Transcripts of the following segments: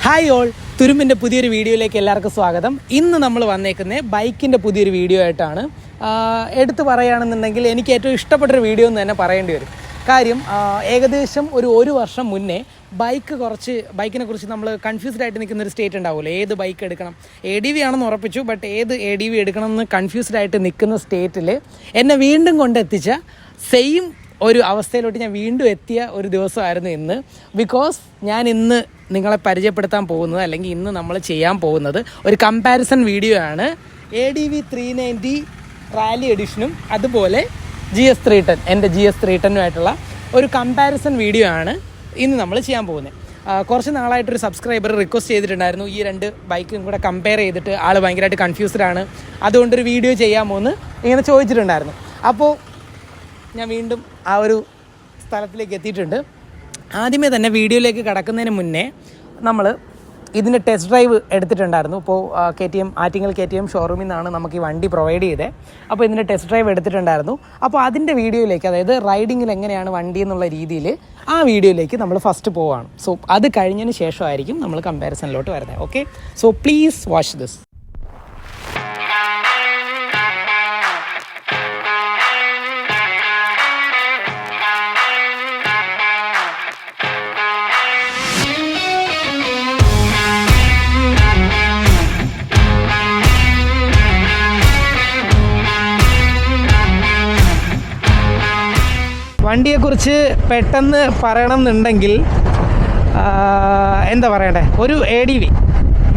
Hi all, തുരുമ്പിൻ്റെ പുതിയൊരു വീഡിയോയിലേക്ക് എല്ലാവർക്കും സ്വാഗതം. ഇന്ന് നമ്മൾ വന്നേക്കുന്നത് ബൈക്കിൻ്റെ പുതിയൊരു വീഡിയോ ആയിട്ടാണ്. എടുത്തു പറയുകയാണെന്നുണ്ടെങ്കിൽ എനിക്ക് ഏറ്റവും ഇഷ്ടപ്പെട്ടൊരു വീഡിയോ എന്ന് തന്നെ പറയേണ്ടി വരും. കാര്യം ഏകദേശം ഒരു വർഷം മുന്നേ ബൈക്കിനെ കുറിച്ച് നമ്മൾ കൺഫ്യൂസ്ഡ് ആയിട്ട് നിൽക്കുന്നൊരു സ്റ്റേറ്റ് ഉണ്ടാവുമല്ലോ. ഏത് ബൈക്ക് എടുക്കണം, ADV ആണെന്ന് ഉറപ്പിച്ചു, ബട്ട് ഏത് ADV എടുക്കണം എന്ന് കൺഫ്യൂസ്ഡ് ആയിട്ട് നിൽക്കുന്ന സ്റ്റേറ്റിൽ എന്നെ വീണ്ടും കൊണ്ടെത്തിച്ച സെയിം ഒരു അവസ്ഥയിലോട്ട് ഞാൻ വീണ്ടും എത്തിയ ഒരു ദിവസമായിരുന്നു ഇന്ന്. ബിക്കോസ് ഞാൻ ഇന്ന് നിങ്ങളെ പരിചയപ്പെടുത്താൻ പോകുന്നത്, അല്ലെങ്കിൽ ഇന്ന് നമ്മൾ ചെയ്യാൻ പോകുന്നത് ഒരു കമ്പാരിസൺ വീഡിയോ ആണ്. ADV 390 റാലി എഡിഷനും അതുപോലെ GS310 എൻ്റെ GS310 ഒരു കമ്പാരിസൺ വീഡിയോ ആണ് ഇന്ന് നമ്മൾ ചെയ്യാൻ പോകുന്നത്. കുറച്ച് നാളായിട്ടൊരു സബ്സ്ക്രൈബർ റിക്വസ്റ്റ് ചെയ്തിട്ടുണ്ടായിരുന്നു ഈ രണ്ട് ബൈക്കും കൂടെ കമ്പയർ ചെയ്തിട്ട് ആൾ ഭയങ്കരമായിട്ട് കൺഫ്യൂസ്ഡ് ആണ്, അതുകൊണ്ടൊരു വീഡിയോ ചെയ്യാമോ എന്ന് ഇങ്ങനെ ചോദിച്ചിട്ടുണ്ടായിരുന്നു. അപ്പോൾ ഞാൻ വീണ്ടും ആ ഒരു സ്ഥലത്തിലേക്ക് എത്തിയിട്ടുണ്ട്. ആദ്യമേ തന്നെ വീഡിയോയിലേക്ക് കടക്കുന്നതിന് മുന്നേ നമ്മൾ ഇതിൻ്റെ ടെസ്റ്റ് ഡ്രൈവ് എടുത്തിട്ടുണ്ടായിരുന്നു. ഇപ്പോൾ ആറ്റിങ്ങൽ KTM ഷോറൂമിൽ നിന്നാണ് നമുക്ക് ഈ വണ്ടി പ്രൊവൈഡ് ചെയ്തത്. അപ്പോൾ ഇതിൻ്റെ ടെസ്റ്റ് ഡ്രൈവ് എടുത്തിട്ടുണ്ടായിരുന്നു. അപ്പോൾ അതിൻ്റെ വീഡിയോയിലേക്ക്, അതായത് റൈഡിങ്ങിൽ എങ്ങനെയാണ് വണ്ടി എന്നുള്ള രീതിയിൽ ആ വീഡിയോയിലേക്ക് നമ്മൾ ഫസ്റ്റ് പോവുകയാണ്. സോ അത് കഴിഞ്ഞതിന് ശേഷമായിരിക്കും നമ്മൾ കമ്പാരിസണിലോട്ട് വരുന്നത്. Okay, so please watch this. വണ്ടിയെക്കുറിച്ച് പെട്ടെന്ന് പറയണം എന്നുണ്ടെങ്കിൽ എന്താ പറയണ്ടേ, ഒരു ADV.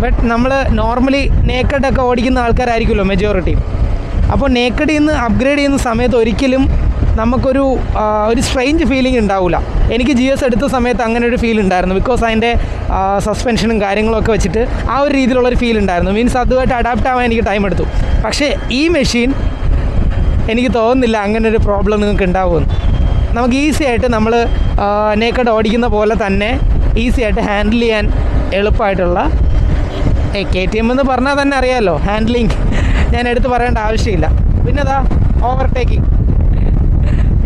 ബട്ട് നമ്മൾ നോർമലി നേക്കഡൊക്കെ ഓടിക്കുന്ന ആൾക്കാരായിരിക്കുമല്ലോ മെജോറിറ്റി. അപ്പോൾ നേക്കഡിൽ നിന്ന് അപ്ഗ്രേഡ് ചെയ്യുന്ന സമയത്ത് ഒരിക്കലും നമുക്കൊരു സ്ട്രെയിഞ്ച് ഫീലിംഗ് ഉണ്ടാവില്ല. എനിക്ക് GS എടുത്ത സമയത്ത് അങ്ങനെ ഒരു ഫീൽ ഉണ്ടായിരുന്നു. ബിക്കോസ് അതിൻ്റെ സസ്പെൻഷനും കാര്യങ്ങളൊക്കെ വെച്ചിട്ട് ആ ഒരു രീതിയിലുള്ളൊരു ഫീൽ ഉണ്ടായിരുന്നു. മീൻസ് അതുമായിട്ട് അഡാപ്റ്റ് ആവാൻ എനിക്ക് ടൈം എടുത്തു. പക്ഷേ ഈ മെഷീൻ എനിക്ക് തോന്നുന്നില്ല അങ്ങനെ ഒരു പ്രോബ്ലം നിങ്ങൾക്ക് ഉണ്ടാവുമെന്ന്. നമുക്ക് ഈസി ആയിട്ട് നമ്മൾ നേക്കഡ് ഓടിക്കുന്ന പോലെ തന്നെ ഈസി ആയിട്ട് ഹാൻഡിൽ ചെയ്യാൻ എളുപ്പമായിട്ടുള്ള KTM എന്ന് പറഞ്ഞാൽ തന്നെ അറിയാമല്ലോ, ഹാൻഡ്ലിങ് ഞാൻ എടുത്ത് പറയേണ്ട ആവശ്യമില്ല. പിന്നെ അതാ ഓവർടേക്കിങ്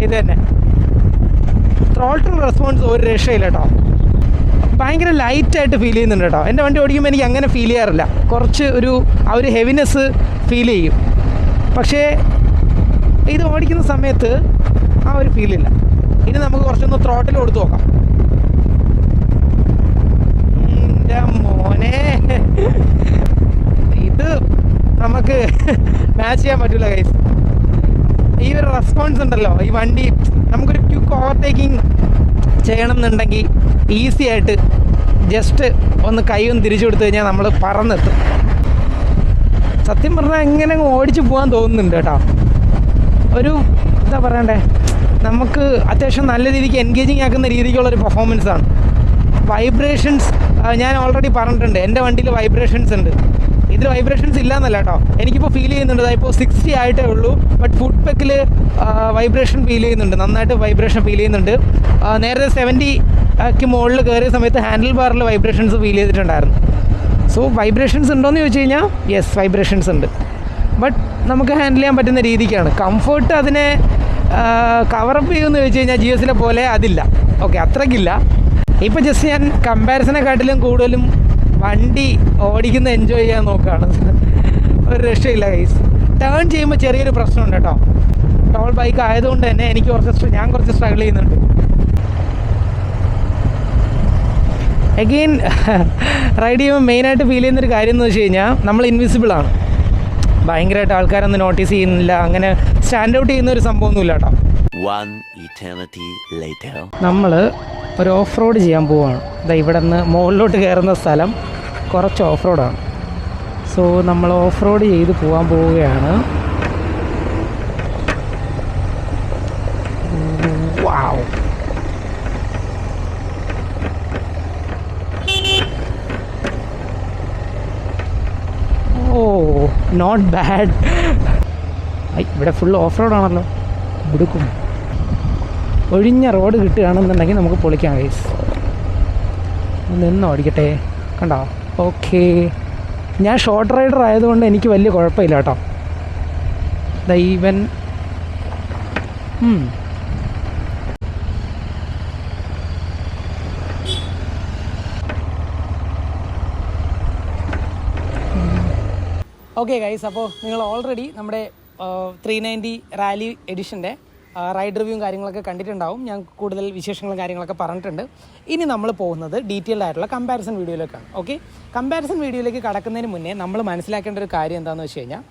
ഇത് തന്നെ. ത്രോട്ടിൽ റെസ്പോൺസ് ഒരു രക്ഷയില്ല കേട്ടോ. ഭയങ്കര ലൈറ്റായിട്ട് ഫീൽ ചെയ്യുന്നുണ്ട് കേട്ടോ. എൻ്റെ വണ്ടി ഓടിക്കുമ്പോൾ എനിക്ക് അങ്ങനെ ഫീൽ ചെയ്യാറില്ല. കുറച്ച് ആ ഒരു ഹെവിനെസ് ഫീൽ ചെയ്യും. പക്ഷേ ഇത് ഓടിക്കുന്ന സമയത്ത് ആ ഒരു ഫീലില്ല. ഇനി നമുക്ക് കുറച്ചൊന്ന് ത്രോട്ടിൽ കൊടുത്ത് നോക്കാം. എൻ്റെ മോനെ, ഇത് നമുക്ക് മാച്ച് ചെയ്യാൻ പറ്റില്ല ഗൈസ്. ഈ ഒരു റെസ്പോൺസ് ഉണ്ടല്ലോ, ഈ വണ്ടി നമുക്കൊരു ക്വിക്ക് ഓവർടേക്കിംഗ് ചെയ്യണം എന്നുണ്ടെങ്കിൽ ഈസി ആയിട്ട് ജസ്റ്റ് ഒന്ന് കൈ ഒന്ന് തിരിച്ചു കൊടുത്തു കഴിഞ്ഞാൽ നമ്മൾ പറന്നെത്തും. സത്യം പറഞ്ഞാൽ എങ്ങനെ ഓടിച്ച് പോകാൻ തോന്നുന്നുണ്ട് കേട്ടോ. എന്താ പറയണ്ടേ, നമുക്ക് അത്യാവശ്യം നല്ല രീതിക്ക് എൻഗേജിങ് ആക്കുന്ന രീതിക്കുള്ളൊരു പെർഫോമൻസാണ്. വൈബ്രേഷൻസ് ഞാൻ ഓൾറെഡി പറഞ്ഞിട്ടുണ്ട്, എൻ്റെ വണ്ടിയിൽ വൈബ്രേഷൻസ് ഉണ്ട്. ഇതിൽ വൈബ്രേഷൻസ് ഇല്ല എന്നല്ല കേട്ടോ, എനിക്കിപ്പോൾ ഫീൽ ചെയ്യുന്നുണ്ട്. ഇപ്പോൾ 60 ആയിട്ടേ ഉള്ളൂ, ബട്ട് ഫുഡ് പെക്കിൽ വൈബ്രേഷൻ ഫീൽ ചെയ്യുന്നുണ്ട്, നന്നായിട്ട് വൈബ്രേഷൻ ഫീൽ ചെയ്യുന്നുണ്ട്. നേരത്തെ 70ക്ക് മുകളിൽ കയറിയ സമയത്ത് ഹാൻഡിൽ ബാറിൽ വൈബ്രേഷൻസ് ഫീൽ ചെയ്തിട്ടുണ്ടായിരുന്നു. സോ വൈബ്രേഷൻസ് ഉണ്ടോയെന്ന് ചോദിച്ചു കഴിഞ്ഞാൽ യെസ്, വൈബ്രേഷൻസ് ഉണ്ട്. ബട്ട് നമുക്ക് ഹാൻഡിൽ ചെയ്യാൻ പറ്റുന്ന രീതിക്കാണ്. കംഫർട്ട് അതിനെ കവറപ്പ് ചെയ്യുമെന്ന് ചോദിച്ചു കഴിഞ്ഞാൽ GSലെ പോലെ അതില്ല. ഓക്കെ, അത്രയ്ക്കില്ല. ഇപ്പോൾ ജസ്റ്റ് ഞാൻ കമ്പാരിസനെക്കാട്ടിലും കൂടുതലും വണ്ടി ഓടിക്കുന്ന എൻജോയ് ചെയ്യാൻ നോക്കുകയാണ്. ഒരു രക്ഷയില്ല ഗൈസ്. ടേൺ ചെയ്യുമ്പോൾ ചെറിയൊരു പ്രശ്നമുണ്ട് കേട്ടോ. ടോൾ ബൈക്ക് ആയതുകൊണ്ട് തന്നെ ഞാൻ കുറച്ച് സ്ട്രഗിൾ ചെയ്യുന്നുണ്ട്. അഗെയിൻ റൈഡ് ചെയ്യുമ്പോൾ മെയിനായിട്ട് ഫീൽ ചെയ്യുന്നൊരു കാര്യം എന്ന് വെച്ച് കഴിഞ്ഞാൽ നമ്മൾ ഇൻവിസിബിളാണ്. ഭയങ്കരമായിട്ട് ആൾക്കാരൊന്നും നോട്ടീസ് ചെയ്യുന്നില്ല, അങ്ങനെ സ്റ്റാൻഡ് ഔട്ട് ചെയ്യുന്ന ഒരു സംഭവമൊന്നുമില്ല കേട്ടോ. നമ്മൾ ഒരു ഓഫ് റോഡ് ചെയ്യാൻ പോവുകയാണ്. ഇവിടെ നിന്ന് മുകളിലോട്ട് കയറുന്ന സ്ഥലം കുറച്ച് ഓഫ് റോഡാണ്. സോ നമ്മൾ ഓഫ് റോഡ് ചെയ്ത് പോകാൻ പോവുകയാണ്. വാവ്, നോട്ട് ബാഡ്. ഇവിടെ ഫുൾ ഓഫ് റോഡാണല്ലോ. എടുക്കും ഒഴിഞ്ഞ റോഡ് കിട്ടുകയാണെന്നുണ്ടെങ്കിൽ നമുക്ക് പൊളിക്കാം ഗൈസ്. നിന്ന് ഓടിക്കട്ടെ, കണ്ടോ? ഓക്കെ, ഞാൻ ഷോർട്ട് റൈഡർ ആയതുകൊണ്ട് എനിക്ക് വലിയ കുഴപ്പമില്ല കേട്ടോ. ഈവൻ ഓക്കെ ഗൈസ്, അപ്പോൾ നിങ്ങൾ ഓൾറെഡി നമ്മുടെ 390 റാലി എഡിഷൻ്റെ റൈഡ് റിവ്യൂവും കാര്യങ്ങളൊക്കെ കണ്ടിട്ടുണ്ടാവും. ഞാൻ കൂടുതൽ വിശേഷങ്ങളും കാര്യങ്ങളൊക്കെ പറഞ്ഞിട്ടുണ്ട്. ഇനി നമ്മൾ പോകുന്നത് ഡീറ്റെയിൽഡ് ആയിട്ടുള്ള കമ്പാരിസൺ വീഡിയോയിലേക്കാണ്. ഓക്കെ, കമ്പാരിസൺ വീഡിയോയിലേക്ക് കടക്കുന്നതിന് മുന്നേ നമ്മൾ മനസ്സിലാക്കേണ്ട ഒരു കാര്യം എന്താണെന്ന് വെച്ച് കഴിഞ്ഞാൽ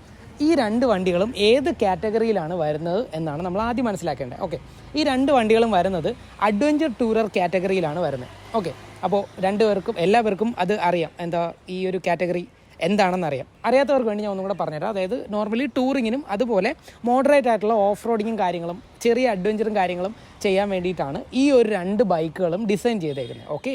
ഈ രണ്ട് വണ്ടികളും ഏത് കാറ്റഗറിയിലാണ് വരുന്നത് എന്നാണ് നമ്മൾ ആദ്യം മനസ്സിലാക്കേണ്ടത്. ഓക്കെ, ഈ രണ്ട് വണ്ടികളും വരുന്നത് അഡ്വഞ്ചർ ടൂറർ കാറ്റഗറിയിലാണ് വരുന്നത്. ഓക്കെ, അപ്പോൾ എല്ലാവർക്കും അത് അറിയാം, എന്താ ഈ ഒരു കാറ്റഗറി എന്താണെന്നറിയാം. അറിയാത്തവർക്ക് വേണ്ടി ഞാൻ ഒന്നും കൂടെ പറഞ്ഞുതരാം. അതായത് നോർമലി ടൂറിങ്ങിനും അതുപോലെ മോഡറേറ്റ് ആയിട്ടുള്ള ഓഫ് റോഡിങ്ങും കാര്യങ്ങളും ചെറിയ അഡ്വഞ്ചറും കാര്യങ്ങളും ചെയ്യാൻ വേണ്ടിയിട്ടാണ് ഈ ഒരു രണ്ട് ബൈക്കുകളും ഡിസൈൻ ചെയ്തേക്കുന്നത്. ഓക്കെ,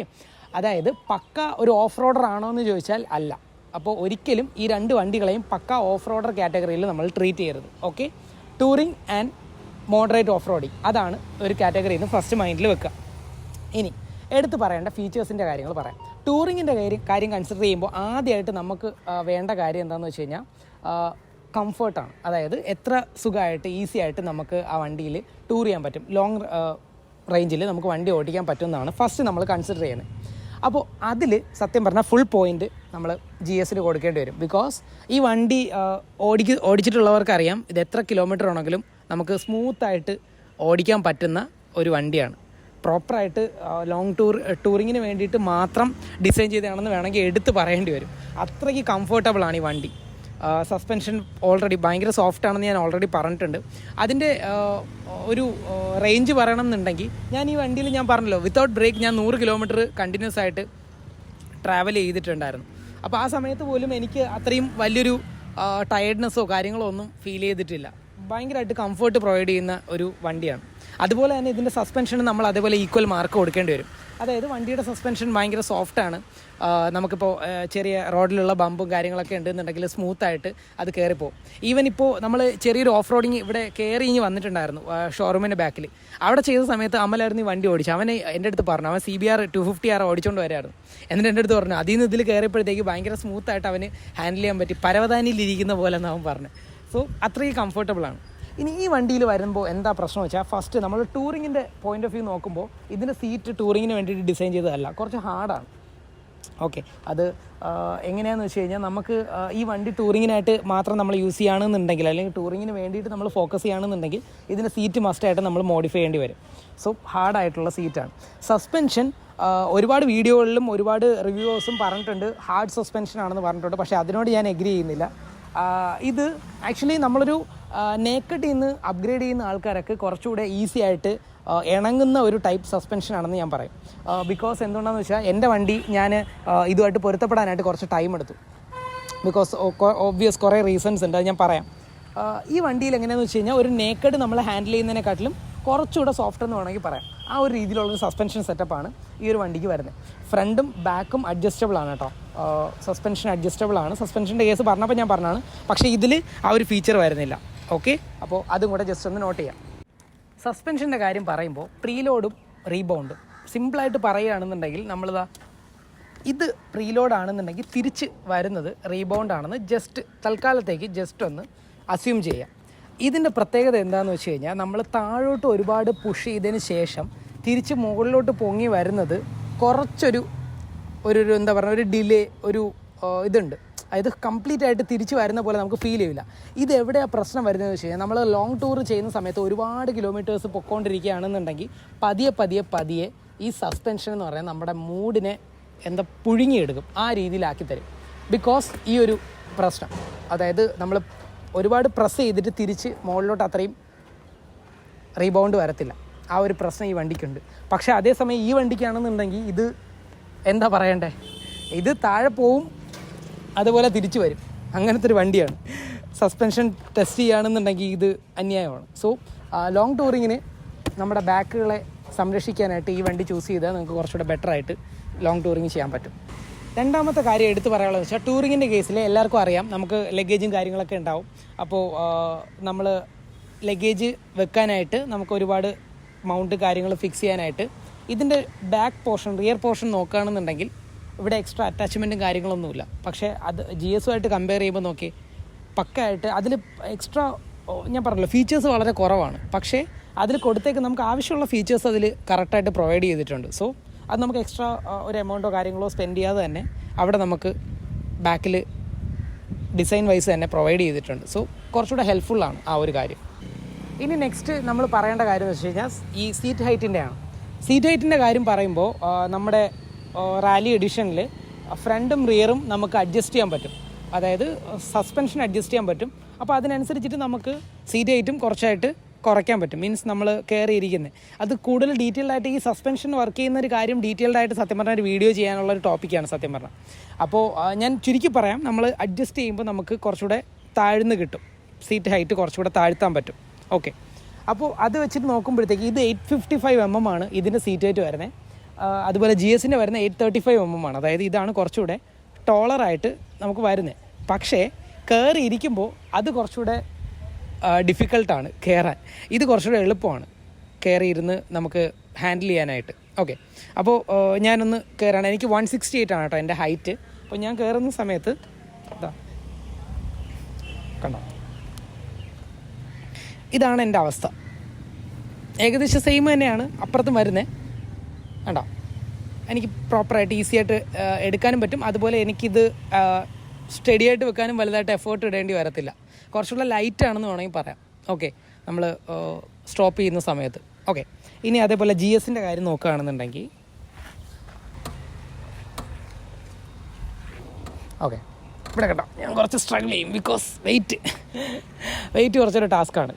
അതായത് പക്ക ഒരു ഓഫ് റോഡർ ആണോ എന്ന് ചോദിച്ചാൽ അല്ല. അപ്പോൾ ഒരിക്കലും ഈ രണ്ട് വണ്ടികളെയും പക്ക ഓഫ് റോഡർ കാറ്റഗറിയിൽ നമ്മൾ ട്രീറ്റ് ചെയ്യരുത്. Okay, touring and moderate off roading, അതാണ് ഒരു കാറ്റഗറിയിൽ നിന്ന് ഫസ്റ്റ് മൈൻഡിൽ വെക്കുക. ഇനി എടുത്ത് പറയേണ്ട ഫീച്ചേഴ്സിൻ്റെ കാര്യങ്ങൾ പറയാം. ടൂറിങ്ങിൻ്റെ കാര്യം കൺസിഡർ ചെയ്യുമ്പോൾ ആദ്യമായിട്ട് നമുക്ക് വേണ്ട കാര്യം എന്താണെന്ന് വെച്ച് കഴിഞ്ഞാൽ കംഫർട്ടാണ്. അതായത് എത്ര സുഖമായിട്ട് ഈസി ആയിട്ട് നമുക്ക് ആ വണ്ടിയിൽ ടൂർ ചെയ്യാൻ പറ്റും, ലോങ് റേഞ്ചിൽ നമുക്ക് വണ്ടി ഓടിക്കാൻ പറ്റുമെന്നാണ് ഫസ്റ്റ് നമ്മൾ കൺസിഡർ ചെയ്യുന്നത്. അപ്പോൾ അതിൽ സത്യം പറഞ്ഞാൽ ഫുൾ പോയിൻ്റ് നമ്മൾ GS കൊടുക്കേണ്ടി വരും. ബിക്കോസ് ഈ വണ്ടി ഓടിച്ചിട്ടുള്ളവർക്കറിയാം ഇത് എത്ര കിലോമീറ്റർ ആണെങ്കിലും നമുക്ക് സ്മൂത്തായിട്ട് ഓടിക്കാൻ പറ്റുന്ന ഒരു വണ്ടിയാണ്. പ്രോപ്പറായിട്ട് ലോങ് ടൂറിങ്ങിന് വേണ്ടിയിട്ട് മാത്രം ഡിസൈൻ ചെയ്തതാണെന്ന് വേണമെങ്കിൽ എടുത്ത് പറയേണ്ടി വരും. അത്രയ്ക്ക് കംഫർട്ടബിളാണ് ഈ വണ്ടി. സസ്പെൻഷൻ ഓൾറെഡി ഭയങ്കര സോഫ്റ്റ് ആണെന്ന് ഞാൻ ഓൾറെഡി പറഞ്ഞിട്ടുണ്ട്. അതിൻ്റെ ഒരു റേഞ്ച് പറയണമെന്നുണ്ടെങ്കിൽ ഞാൻ ഈ വണ്ടിയിൽ ഞാൻ പറഞ്ഞല്ലോ, വിത്തൗട്ട് ബ്രേക്ക് ഞാൻ 100 കിലോമീറ്റർ കണ്ടിന്യൂസ് ആയിട്ട് ട്രാവൽ ചെയ്തിട്ടുണ്ടായിരുന്നു. അപ്പോൾ ആ സമയത്ത് പോലും എനിക്ക് അത്രയും വലിയൊരു ടയർഡ്നെസ്സോ കാര്യങ്ങളോ ഒന്നും ഫീൽ ചെയ്തിട്ടില്ല. ഭയങ്കരമായിട്ട് കംഫർട്ട് പ്രൊവൈഡ് ചെയ്യുന്ന ഒരു വണ്ടിയാണ്. അതുപോലെ തന്നെ ഇതിൻ്റെ സസ്പെൻഷന് നമ്മൾ അതേപോലെ ഈക്വൽ മാർക്ക് കൊടുക്കേണ്ടി വരും. അതായത് വണ്ടിയുടെ സസ്പെൻഷൻ ഭയങ്കര സോഫ്റ്റാണ്. നമുക്കിപ്പോൾ ചെറിയ റോഡിലുള്ള ബമ്പും കാര്യങ്ങളൊക്കെ ഉണ്ടെന്നുണ്ടെങ്കിൽ സ്മൂത്തായിട്ട് അത് കയറിപ്പോവും. ഈവൻ ഇപ്പോൾ നമ്മൾ ചെറിയൊരു ഓഫ് റോഡിങ് ഇവിടെ കയറി വന്നിട്ടുണ്ടായിരുന്നു ഷോറൂമിൻ്റെ ബാക്കിൽ. അവിടെ ചെയ്ത സമയത്ത് അമലായിരുന്നു ഈ വണ്ടി ഓടിച്ചു. അവൻ എൻ്റെ അടുത്ത് പറഞ്ഞു, അവൻ CBR 250R ഓടിച്ചുകൊണ്ട് വരായിരുന്നു. എന്നിട്ട് എൻ്റെ അടുത്ത് പറഞ്ഞു, അതിൽ നിന്ന് ഇതിൽ കയറിയപ്പോഴത്തേക്ക് ഭയങ്കര സ്മൂത്തായിട്ട് അവന് ഹാൻഡിൽ ചെയ്യാൻ പറ്റി, പരവതാനിയിലിരിക്കുന്ന പോലെ എന്ന് അവൻ പറഞ്ഞു. സോ അത്രയും കംഫർട്ടബിളാണ്. ഇനി ഈ വണ്ടിയിൽ വരുമ്പോൾ എന്താ പ്രശ്നം വെച്ചാൽ, ഫസ്റ്റ് നമ്മൾ ടൂറിങ്ങിൻ്റെ പോയിൻ്റ് ഓഫ് വ്യൂ നോക്കുമ്പോൾ ഇതിൻ്റെ സീറ്റ് ടൂറിങ്ങിന് വേണ്ടിയിട്ട് ഡിസൈൻ ചെയ്തതല്ല, കുറച്ച് ഹാർഡാണ്. ഓക്കെ, അത് എങ്ങനെയാണെന്ന് വെച്ച് കഴിഞ്ഞാൽ നമുക്ക് ഈ വണ്ടി ടൂറിങ്ങിനായിട്ട് മാത്രം നമ്മൾ യൂസ് ചെയ്യുകയാണെന്നുണ്ടെങ്കിൽ, അല്ലെങ്കിൽ ടൂറിങ്ങിന് വേണ്ടിയിട്ട് നമ്മൾ ഫോക്കസ് ചെയ്യുകയാണെന്നുണ്ടെങ്കിൽ ഇതിൻ്റെ സീറ്റ് മസ്റ്റായിട്ട് നമ്മൾ മോഡിഫൈ ചെയ്യേണ്ടി വരും. സോ ഹാർഡായിട്ടുള്ള സീറ്റാണ്. സസ്പെൻഷൻ ഒരുപാട് വീഡിയോകളിലും ഒരുപാട് റിവ്യൂവേഴ്സും പറഞ്ഞിട്ടുണ്ട് ഹാർഡ് സസ്പെൻഷൻ ആണെന്ന് പറഞ്ഞിട്ടുണ്ട്. പക്ഷേ അതിനോട് ഞാൻ എഗ്രി ചെയ്യുന്നില്ല. ഇത് ആക്ച്വലി നമ്മളൊരു നേക്കഡിൽ നിന്ന് അപ്ഗ്രേഡ് ചെയ്യുന്ന ആൾക്കാരൊക്കെ കുറച്ചുകൂടെ ഈസി ആയിട്ട് ഇണങ്ങുന്ന ഒരു ടൈപ്പ് സസ്പെൻഷനാണെന്ന് ഞാൻ പറയും. ബിക്കോസ് എന്തുകൊണ്ടാണെന്ന് വെച്ചാൽ എൻ്റെ വണ്ടി ഞാൻ ഇതുമായിട്ട് പൊരുത്തപ്പെടാനായിട്ട് കുറച്ച് ടൈം എടുത്തു. ബിക്കോസ് ഓബ്വിയസ് കുറേ റീസൺസ് ഉണ്ട്, അത് ഞാൻ പറയാം. ഈ വണ്ടിയിൽ എങ്ങനെയാണെന്ന് വെച്ച് കഴിഞ്ഞാൽ ഒരു നേക്കഡ് നമ്മൾ ഹാൻഡിൽ ചെയ്യുന്നതിനെക്കാട്ടിലും കുറച്ചുകൂടെ സോഫ്റ്റ് എന്ന് വേണമെങ്കിൽ പറയാം. ആ ഒരു രീതിയിലുള്ളൊരു സസ്പെൻഷൻ സെറ്റപ്പാണ് ഈ ഒരു വണ്ടിക്ക് വരുന്നത്. ഫ്രണ്ടും ബാക്കും അഡ്ജസ്റ്റബിൾ ആണ് കേട്ടോ. സസ്പെൻഷൻ അഡ്ജസ്റ്റബിൾ ആണ്. സസ്പെൻഷൻ്റെ കേസ് പറഞ്ഞപ്പോൾ ഞാൻ പറഞ്ഞാണ്, പക്ഷേ ഇതിൽ ആ ഒരു ഫീച്ചർ വരുന്നില്ല. ഓക്കെ, അപ്പോൾ അതും കൂടെ ജസ്റ്റ് ഒന്ന് നോട്ട് ചെയ്യാം. സസ്പെൻഷൻ്റെ കാര്യം പറയുമ്പോൾ പ്രീലോഡും റീബൗണ്ടും സിമ്പിളായിട്ട് പറയുകയാണെന്നുണ്ടെങ്കിൽ നമ്മളിതാ ഇത് പ്രീലോഡാണെന്നുണ്ടെങ്കിൽ തിരിച്ച് വരുന്നത് റീബൗണ്ട് ആണെന്ന് ജസ്റ്റ് തൽക്കാലത്തേക്ക് ജസ്റ്റ് ഒന്ന് അസ്യൂം ചെയ്യാം. ഇതിൻ്റെ പ്രത്യേകത എന്താണെന്ന് വെച്ച് കഴിഞ്ഞാൽ, നമ്മൾ താഴോട്ട് ഒരുപാട് പുഷ് ചെയ്തതിന് ശേഷം തിരിച്ച് മുകളിലോട്ട് പൊങ്ങി വരുന്നത് കുറച്ചൊരു എന്താ പറയുക, ഒരു ഡിലേ, ഒരു ഇതുണ്ട്. അതായത് കംപ്ലീറ്റ് ആയിട്ട് തിരിച്ച് വരുന്ന പോലെ നമുക്ക് ഫീൽ ചെയ്യില്ല. ഇത് എവിടെയാണ് പ്രശ്നം വരുന്നതെന്ന് വെച്ച് കഴിഞ്ഞാൽ, നമ്മൾ ലോങ് ടൂർ ചെയ്യുന്ന സമയത്ത് ഒരുപാട് കിലോമീറ്റേഴ്സ് പൊയ്ക്കൊണ്ടിരിക്കുകയാണെന്നുണ്ടെങ്കിൽ പതിയെ ഈ സസ്പെൻഷൻ എന്ന് പറയുന്നത് നമ്മുടെ മൂഡിനെ പുഴുങ്ങിയെടുക്കും, ആ രീതിയിലാക്കി തരും. ബിക്കോസ് ഈ ഒരു പ്രശ്നം, അതായത് നമ്മൾ ഒരുപാട് പ്രസ് ചെയ്തിട്ട് തിരിച്ച് മുകളിലോട്ട് അത്രയും റീബൗണ്ട് വരത്തില്ല. ആ ഒരു പ്രശ്നം ഈ വണ്ടിക്കുണ്ട്. പക്ഷേ അതേസമയം ഈ വണ്ടിക്കാണെന്നുണ്ടെങ്കിൽ ഇത് എന്താ പറയണ്ടേ, ഇത് താഴെ പോവും, അതുപോലെ തിരിച്ചു വരും. അങ്ങനത്തെ ഒരു വണ്ടിയാണ്. സസ്പെൻഷൻ ടെസ്റ്റ് ചെയ്യുകയാണെന്നുണ്ടെങ്കിൽ ഇത് അന്യായമാണ്. സോ ലോങ് ടൂറിങ്ങിന് നമ്മുടെ ബാക്കുകളെ സംരക്ഷിക്കാനായിട്ട് ഈ വണ്ടി ചൂസ് ചെയ്താൽ നിങ്ങൾക്ക് കുറച്ചുകൂടെ ബെറ്ററായിട്ട് ലോങ് ടൂറിങ് ചെയ്യാൻ പറ്റും. രണ്ടാമത്തെ കാര്യം എടുത്ത് പറയാനുള്ളത് വെച്ചാൽ, ടൂറിങ്ങിൻ്റെ കേസിൽ എല്ലാവർക്കും അറിയാം നമുക്ക് ലഗേജും കാര്യങ്ങളൊക്കെ ഉണ്ടാവും. അപ്പോൾ നമ്മൾ ലഗേജ് വെക്കാനായിട്ട് നമുക്ക് ഒരുപാട് മൗണ്ട് കാര്യങ്ങൾ ഫിക്സ് ചെയ്യാനായിട്ട് ഇതിൻ്റെ ബാക്ക് പോർഷൻ, റിയർ പോർഷൻ നോക്കുകയാണെന്നുണ്ടെങ്കിൽ ഇവിടെ എക്സ്ട്രാ അറ്റാച്ച്മെൻറ്റും കാര്യങ്ങളൊന്നുമില്ല. പക്ഷേ അത് GS-ഉമായിട്ട് കമ്പയർ ചെയ്യുമ്പോൾ നോക്കി പക്കായിട്ട് അതിൽ എക്സ്ട്രാ, ഞാൻ പറഞ്ഞല്ലോ ഫീച്ചേഴ്സ് വളരെ കുറവാണ്. പക്ഷേ അതിൽ കൊടുത്തേക്ക് നമുക്ക് ആവശ്യമുള്ള ഫീച്ചേഴ്സ് അതിൽ കറക്റ്റായിട്ട് പ്രൊവൈഡ് ചെയ്തിട്ടുണ്ട്. സോ അത് നമുക്ക് എക്സ്ട്രാ ഒരു എമൗണ്ടോ കാര്യങ്ങളോ സ്പെൻഡ് ചെയ്യാതെ തന്നെ അവിടെ നമുക്ക് ബാക്കിൽ ഡിസൈൻ വൈസ് തന്നെ പ്രൊവൈഡ് ചെയ്തിട്ടുണ്ട്. സോ കുറച്ചുകൂടെ ഹെൽപ്ഫുള്ളാണ് ആ ഒരു കാര്യം. ഇനി നെക്സ്റ്റ് നമ്മൾ പറയേണ്ട കാര്യം എന്ന് വെച്ച് കഴിഞ്ഞാൽ ഈ സീറ്റ് ഹൈറ്റിൻ്റെയാണ്. സീറ്റ് ഹൈറ്റിൻ്റെ കാര്യം പറയുമ്പോൾ നമ്മുടെ റാലി എഡിഷനിൽ ഫ്രണ്ടും റിയറും നമുക്ക് അഡ്ജസ്റ്റ് ചെയ്യാൻ പറ്റും. അതായത് സസ്പെൻഷൻ അഡ്ജസ്റ്റ് ചെയ്യാൻ പറ്റും. അപ്പോൾ അതിനനുസരിച്ചിട്ട് നമുക്ക് സീറ്റ് ഹൈറ്റും കുറച്ചായിട്ട് കുറയ്ക്കാൻ പറ്റും. മീൻസ് നമ്മൾ കയറിയിരിക്കുന്നത് അത് കൂടുതൽ ഡീറ്റെയിൽഡ് ആയിട്ട് ഈ സസ്പെൻഷൻ വർക്ക് ചെയ്യുന്ന ഒരു കാര്യം ഡീറ്റെയിൽഡ് ആയിട്ട് സത്യം പറഞ്ഞാൽ ഒരു വീഡിയോ ചെയ്യാനുള്ള ഒരു ടോപ്പിക്കാണ് സത്യം പറഞ്ഞാൽ. അപ്പോൾ ഞാൻ ചുരുക്കി പറയാം, നമ്മൾ അഡ്ജസ്റ്റ് ചെയ്യുമ്പോൾ നമുക്ക് കുറച്ചുകൂടെ താഴ്ന്ന് കിട്ടും, സീറ്റ് ഹൈറ്റ് കുറച്ചുകൂടെ താഴ്ത്താൻ പറ്റും. ഓക്കെ, അപ്പോൾ അത് വെച്ചിട്ട് നോക്കുമ്പോഴത്തേക്ക് ഇത് 855 mm ആണ് ഇതിൻ്റെ സീറ്റ് ഹൈറ്റ് വരുന്നത്. അതുപോലെ GSൻ്റെ വരുന്ന 835 mm ആണ്. അതായത് ഇതാണ് കുറച്ചുകൂടെ ടോളറായിട്ട് നമുക്ക് വരുന്നത്. പക്ഷേ കയറി ഇരിക്കുമ്പോൾ അത് കുറച്ചുകൂടെ ഡിഫിക്കൽട്ടാണ് കയറാൻ. ഇത് കുറച്ചുകൂടെ എളുപ്പമാണ് കയറിയിരുന്ന് നമുക്ക് ഹാൻഡിൽ ചെയ്യാനായിട്ട്. ഓക്കെ, അപ്പോൾ ഞാനൊന്ന് കയറാണ്. എനിക്ക് 168 ആണ് കേട്ടോ എൻ്റെ ഹൈറ്റ്. അപ്പോൾ ഞാൻ കയറുന്ന സമയത്ത് കണ്ടോ, ഇതാണ് എൻ്റെ അവസ്ഥ. ഏകദേശം സെയിം തന്നെയാണ് അപ്പുറത്തും വരുന്നത്. കണ്ടോ, എനിക്ക് പ്രോപ്പറായിട്ട് ഈസി ആയിട്ട് എടുക്കാനും പറ്റും. അതുപോലെ എനിക്കിത് സ്റ്റഡി ആയിട്ട് വെക്കാനും വലുതായിട്ട് എഫേർട്ട് ഇടേണ്ടി വരത്തില്ല. കുറച്ചുകൂടെ ലൈറ്റാണെന്ന് വേണമെങ്കിൽ പറയാം. ഓക്കെ, നമ്മൾ സ്റ്റോപ്പ് ചെയ്യുന്ന സമയത്ത്. ഓക്കെ, ഇനി അതേപോലെ GSൻ്റെ കാര്യം നോക്കുകയാണെന്നുണ്ടെങ്കിൽ ഓക്കെ, ഇവിടെ കേട്ടോ ഞാൻ കുറച്ച് സ്ട്രഗിൾ ചെയ്യും. ബിക്കോസ് വെയിറ്റ് കുറച്ചൊരു ടാസ്ക്കാണ്.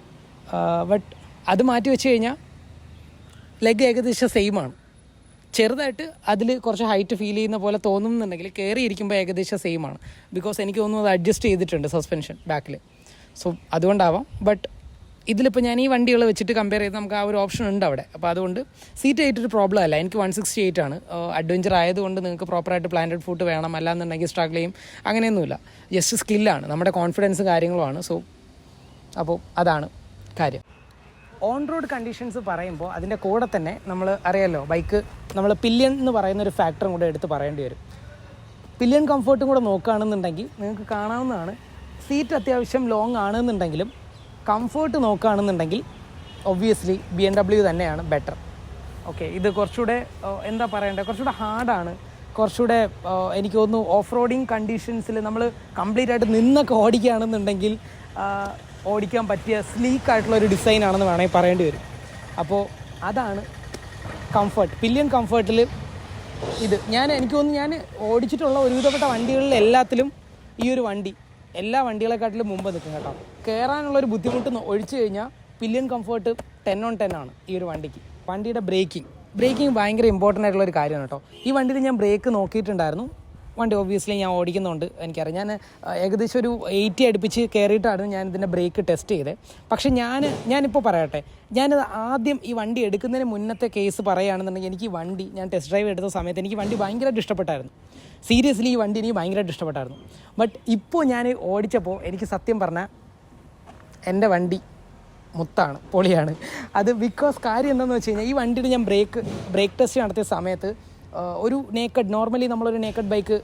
ബട്ട് അത് മാറ്റി വെച്ച് കഴിഞ്ഞാൽ ലെഗ് ഏകദേശം സെയിമാണ്. ചെറുതായിട്ട് അതിൽ കുറച്ച് ഹൈറ്റ് ഫീൽ ചെയ്യുന്ന പോലെ തോന്നുന്നുണ്ടെങ്കിൽ കയറിയിരിക്കുമ്പോൾ ഏകദേശം സെയിമാണ്. ബിക്കോസ് എനിക്ക് തോന്നുന്നു അത് അഡ്ജസ്റ്റ് ചെയ്തിട്ടുണ്ട് സസ്പെൻഷൻ ബാക്കിൽ. സോ അതുകൊണ്ടാവാം. ബട്ട് ഇതിലിപ്പോൾ ഞാൻ ഈ വണ്ടികൾ വെച്ചിട്ട് കമ്പയർ ചെയ്ത് നമുക്ക് ആ ഒരു ഓപ്ഷൻ ഉണ്ട് അവിടെ. അപ്പോൾ അതുകൊണ്ട് സീറ്റ് ആയിട്ടൊരു പ്രോബ്ലം അല്ല. എനിക്ക് 168 ആണ്. അഡ്വഞ്ചർ ആയതുകൊണ്ട് നിങ്ങൾക്ക് പ്രോപ്പറായിട്ട് പ്ലാന്റഡ് ഫുഡ് വേണം, അല്ലാന്നുണ്ടെങ്കിൽ സ്ട്രഗിൾ ചെയ്യും, അങ്ങനെയൊന്നുമില്ല. ജസ്റ്റ് സ്കില്ലാണ്, നമ്മുടെ കോൺഫിഡൻസ് കാര്യങ്ങളുമാണ്. സോ അപ്പോൾ അതാണ് കാര്യം. ഓൺ റോഡ് കണ്ടീഷൻസ് പറയുമ്പോൾ അതിൻ്റെ കൂടെ തന്നെ നമ്മൾ അറിയാമല്ലോ, ബൈക്ക് നമ്മൾ പില്യൺ എന്ന് പറയുന്നൊരു ഫാക്ടറും കൂടെ എടുത്ത് പറയേണ്ടി വരും. പില്യൺ കംഫർട്ടും കൂടെ നോക്കുകയാണെന്നുണ്ടെങ്കിൽ നിങ്ങൾക്ക് കാണാവുന്നതാണ്, സീറ്റ് അത്യാവശ്യം ലോങ് ആണെന്നുണ്ടെങ്കിലും കംഫർട്ട് നോക്കുകയാണെന്നുണ്ടെങ്കിൽ ഒബ്വിയസ്ലി BMW തന്നെയാണ് ബെറ്റർ. ഓക്കെ, ഇത് കുറച്ചുകൂടെ എന്താ പറയേണ്ടത്, കുറച്ചുകൂടെ ഹാർഡാണ്. കുറച്ചുകൂടെ എനിക്ക് തോന്നുന്നു ഓഫ് റോഡിങ് കണ്ടീഷൻസിൽ നമ്മൾ കംപ്ലീറ്റ് ആയിട്ട് നിന്നൊക്കെ ഓടിക്കുകയാണെന്നുണ്ടെങ്കിൽ ഓടിക്കാൻ പറ്റിയ സ്ലീക്കായിട്ടുള്ളൊരു ഡിസൈനാണെന്ന് വേണമെങ്കിൽ പറയേണ്ടി വരും. അപ്പോൾ അതാണ് കംഫർട്ട്. പില്യൺ കംഫർട്ടിൽ ഇത് എനിക്ക് തോന്നുന്നു ഞാൻ ഓടിച്ചിട്ടുള്ള ഒരുവിധപ്പെട്ട വണ്ടികളിൽ എല്ലാത്തിലും ഈ ഒരു വണ്ടി എല്ലാ വണ്ടികളെക്കാട്ടിലും മുമ്പ് നിൽക്കും കേട്ടോ. കയറാനുള്ളൊരു ബുദ്ധിമുട്ട് ഒഴിച്ചു കഴിഞ്ഞാൽ പില്യൺ കംഫർട്ട് 10 on 10 ആണ് ഈ ഒരു വണ്ടിക്ക്. വണ്ടിയുടെ ബ്രേക്കിംഗ് ഭയങ്കര ഇമ്പോർട്ടൻ്റ് ആയിട്ടുള്ളൊരു കാര്യമാണ് കേട്ടോ. ഈ വണ്ടിയിൽ ഞാൻ ബ്രേക്ക് നോക്കിയിട്ടുണ്ടായിരുന്നു. വണ്ടി ഒബ്വിയസ്ലി ഞാൻ ഓടിക്കുന്നുണ്ട്, എനിക്കറിയാം. ഞാൻ ഏകദേശം ഒരു 80 അടുപ്പിച്ച് കയറിയിട്ടാണ് ഞാൻ ഇതിൻ്റെ ബ്രേക്ക് ടെസ്റ്റ് ചെയ്തത്. പക്ഷേ ഞാനിപ്പോൾ പറയട്ടെ, ഞാനത് ആദ്യം ഈ വണ്ടി എടുക്കുന്നതിന് മുന്നത്തെ കേസ് പറയുകയാണെന്നുണ്ടെങ്കിൽ എനിക്ക് ഈ വണ്ടി ഞാൻ ടെസ്റ്റ് ഡ്രൈവ് എടുത്ത സമയത്ത് എനിക്ക് വണ്ടി ഭയങ്കരമായിട്ട് ഇഷ്ടപ്പെട്ടായിരുന്നു. സീരിയസ്ലി ഈ വണ്ടി എനിക്ക് ഭയങ്കരമായിട്ട് ഇഷ്ടപ്പെട്ടായിരുന്നു. ബട്ട് ഇപ്പോൾ ഞാൻ ഓടിച്ചപ്പോൾ എനിക്ക് സത്യം പറഞ്ഞാൽ എൻ്റെ വണ്ടി മുത്താണ്, പൊളിയാണ്. അത് ബിക്കോസ് കാര്യം എന്താണെന്ന് വെച്ച് കഴിഞ്ഞാൽ ഈ വണ്ടിയുടെ ഞാൻ ബ്രേക്ക് ടെസ്റ്റ് നടത്തിയ സമയത്ത് ഒരു നോർമലി നമ്മളൊരു നേക്കഡ് ബൈക്ക്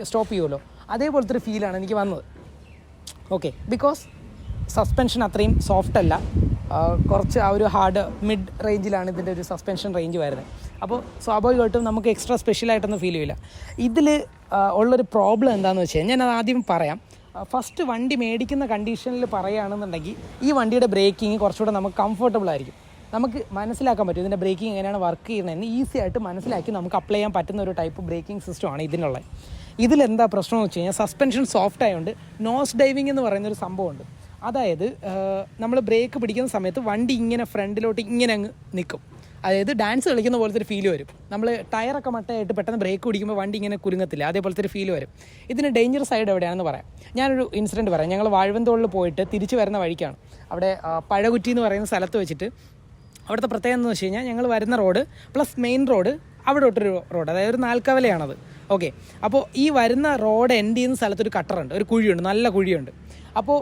സ്റ്റോപ്പ് ചെയ്യുമല്ലോ, അതേപോലത്തെ ഒരു ഫീലാണ് എനിക്ക് വന്നത്. ഓക്കെ, ബിക്കോസ് സസ്പെൻഷൻ അത്രയും സോഫ്റ്റ് അല്ല, കുറച്ച് ആ ഒരു ഹാർഡ് മിഡ് റേഞ്ചിലാണ് ഇതിൻ്റെ ഒരു സസ്പെൻഷൻ റേഞ്ച് വരുന്നത്. അപ്പോൾ സ്വാഭാവികമായിട്ടും നമുക്ക് എക്സ്ട്രാ സ്പെഷ്യലായിട്ടൊന്നും ഫീൽ ചെയ്യില്ല. ഇതിൽ ഉള്ളൊരു പ്രോബ്ലം എന്താണെന്ന് വെച്ച് കഴിഞ്ഞാൽ ഞാനത് ആദ്യം പറയാം. ഫസ്റ്റ് വണ്ടി മേടിക്കുന്ന കണ്ടീഷനിൽ പറയുകയാണെന്നുണ്ടെങ്കിൽ ഈ വണ്ടിയുടെ ബ്രേക്കിങ് കുറച്ചുകൂടെ നമുക്ക് കംഫർട്ടബിൾ ആയിരിക്കും. നമുക്ക് മനസ്സിലാക്കാൻ പറ്റും ഇതിൻ്റെ ബ്രേക്കിംഗ് എങ്ങനെയാണ് വർക്ക് ചെയ്യുന്നതെന്ന് ഈസി ആയിട്ട് മനസ്സിലാക്കി നമുക്ക് അപ്ലൈ ചെയ്യാൻ പറ്റുന്ന ഒരു ടൈപ്പ് ബ്രേക്കിംഗ് സിസ്റ്റമാണ് ഇതിനുള്ളത്. ഇതിലെന്താ പ്രശ്നം എന്ന് വെച്ച് കഴിഞ്ഞാൽ സസ്പെൻഷൻ സോഫ്റ്റ് ആയതുകൊണ്ട് നോസ് ഡൈവിംഗ് എന്ന് പറയുന്നൊരു സംഭവമുണ്ട്. അതായത് നമ്മൾ ബ്രേക്ക് പിടിക്കുന്ന സമയത്ത് വണ്ടി ഇങ്ങനെ ഫ്രണ്ടിലോട്ട് ഇങ്ങനെ അങ്ങ് നിൽക്കും. അതായത് ഡാൻസ് കളിക്കുന്ന പോലത്തെ ഒരു ഫീൽ വരും. നമ്മൾ ടയറൊക്കെ മട്ടയായിട്ട് പെട്ടെന്ന് ബ്രേക്ക് പിടിക്കുമ്പോൾ വണ്ടി ഇങ്ങനെ കുലുങ്ങത്തില്ല, അതേപോലത്തെ ഒരു ഫീൽ വരും. ഇതിന് ഡേഞ്ചർ സൈഡ് എവിടെയാണെന്ന് പറയാം. ഞാനൊരു ഇൻസിഡൻറ്റ് പറയാം. ഞങ്ങൾ വാഴവന്തോളിൽ പോയിട്ട് തിരിച്ച് വരുന്ന വഴിക്കാണ്. അവിടെ പഴകുറ്റി എന്ന് പറയുന്ന സ്ഥലത്ത് വെച്ചിട്ട് അവിടുത്തെ പ്രത്യേകത എന്ന് വെച്ച് കഴിഞ്ഞാൽ ഞങ്ങൾ വരുന്ന റോഡ് പ്ലസ് മെയിൻ റോഡ് അവിടോട്ടൊരു റോഡ്, അതായത് ഒരു 4 കവലയാണത്. ഓക്കെ, അപ്പോൾ ഈ വരുന്ന റോഡ് എൻഡ് ചെയ്യുന്ന സ്ഥലത്തൊരു കട്ടറുണ്ട്, ഒരു കുഴിയുണ്ട്, നല്ല കുഴിയുണ്ട്. അപ്പോൾ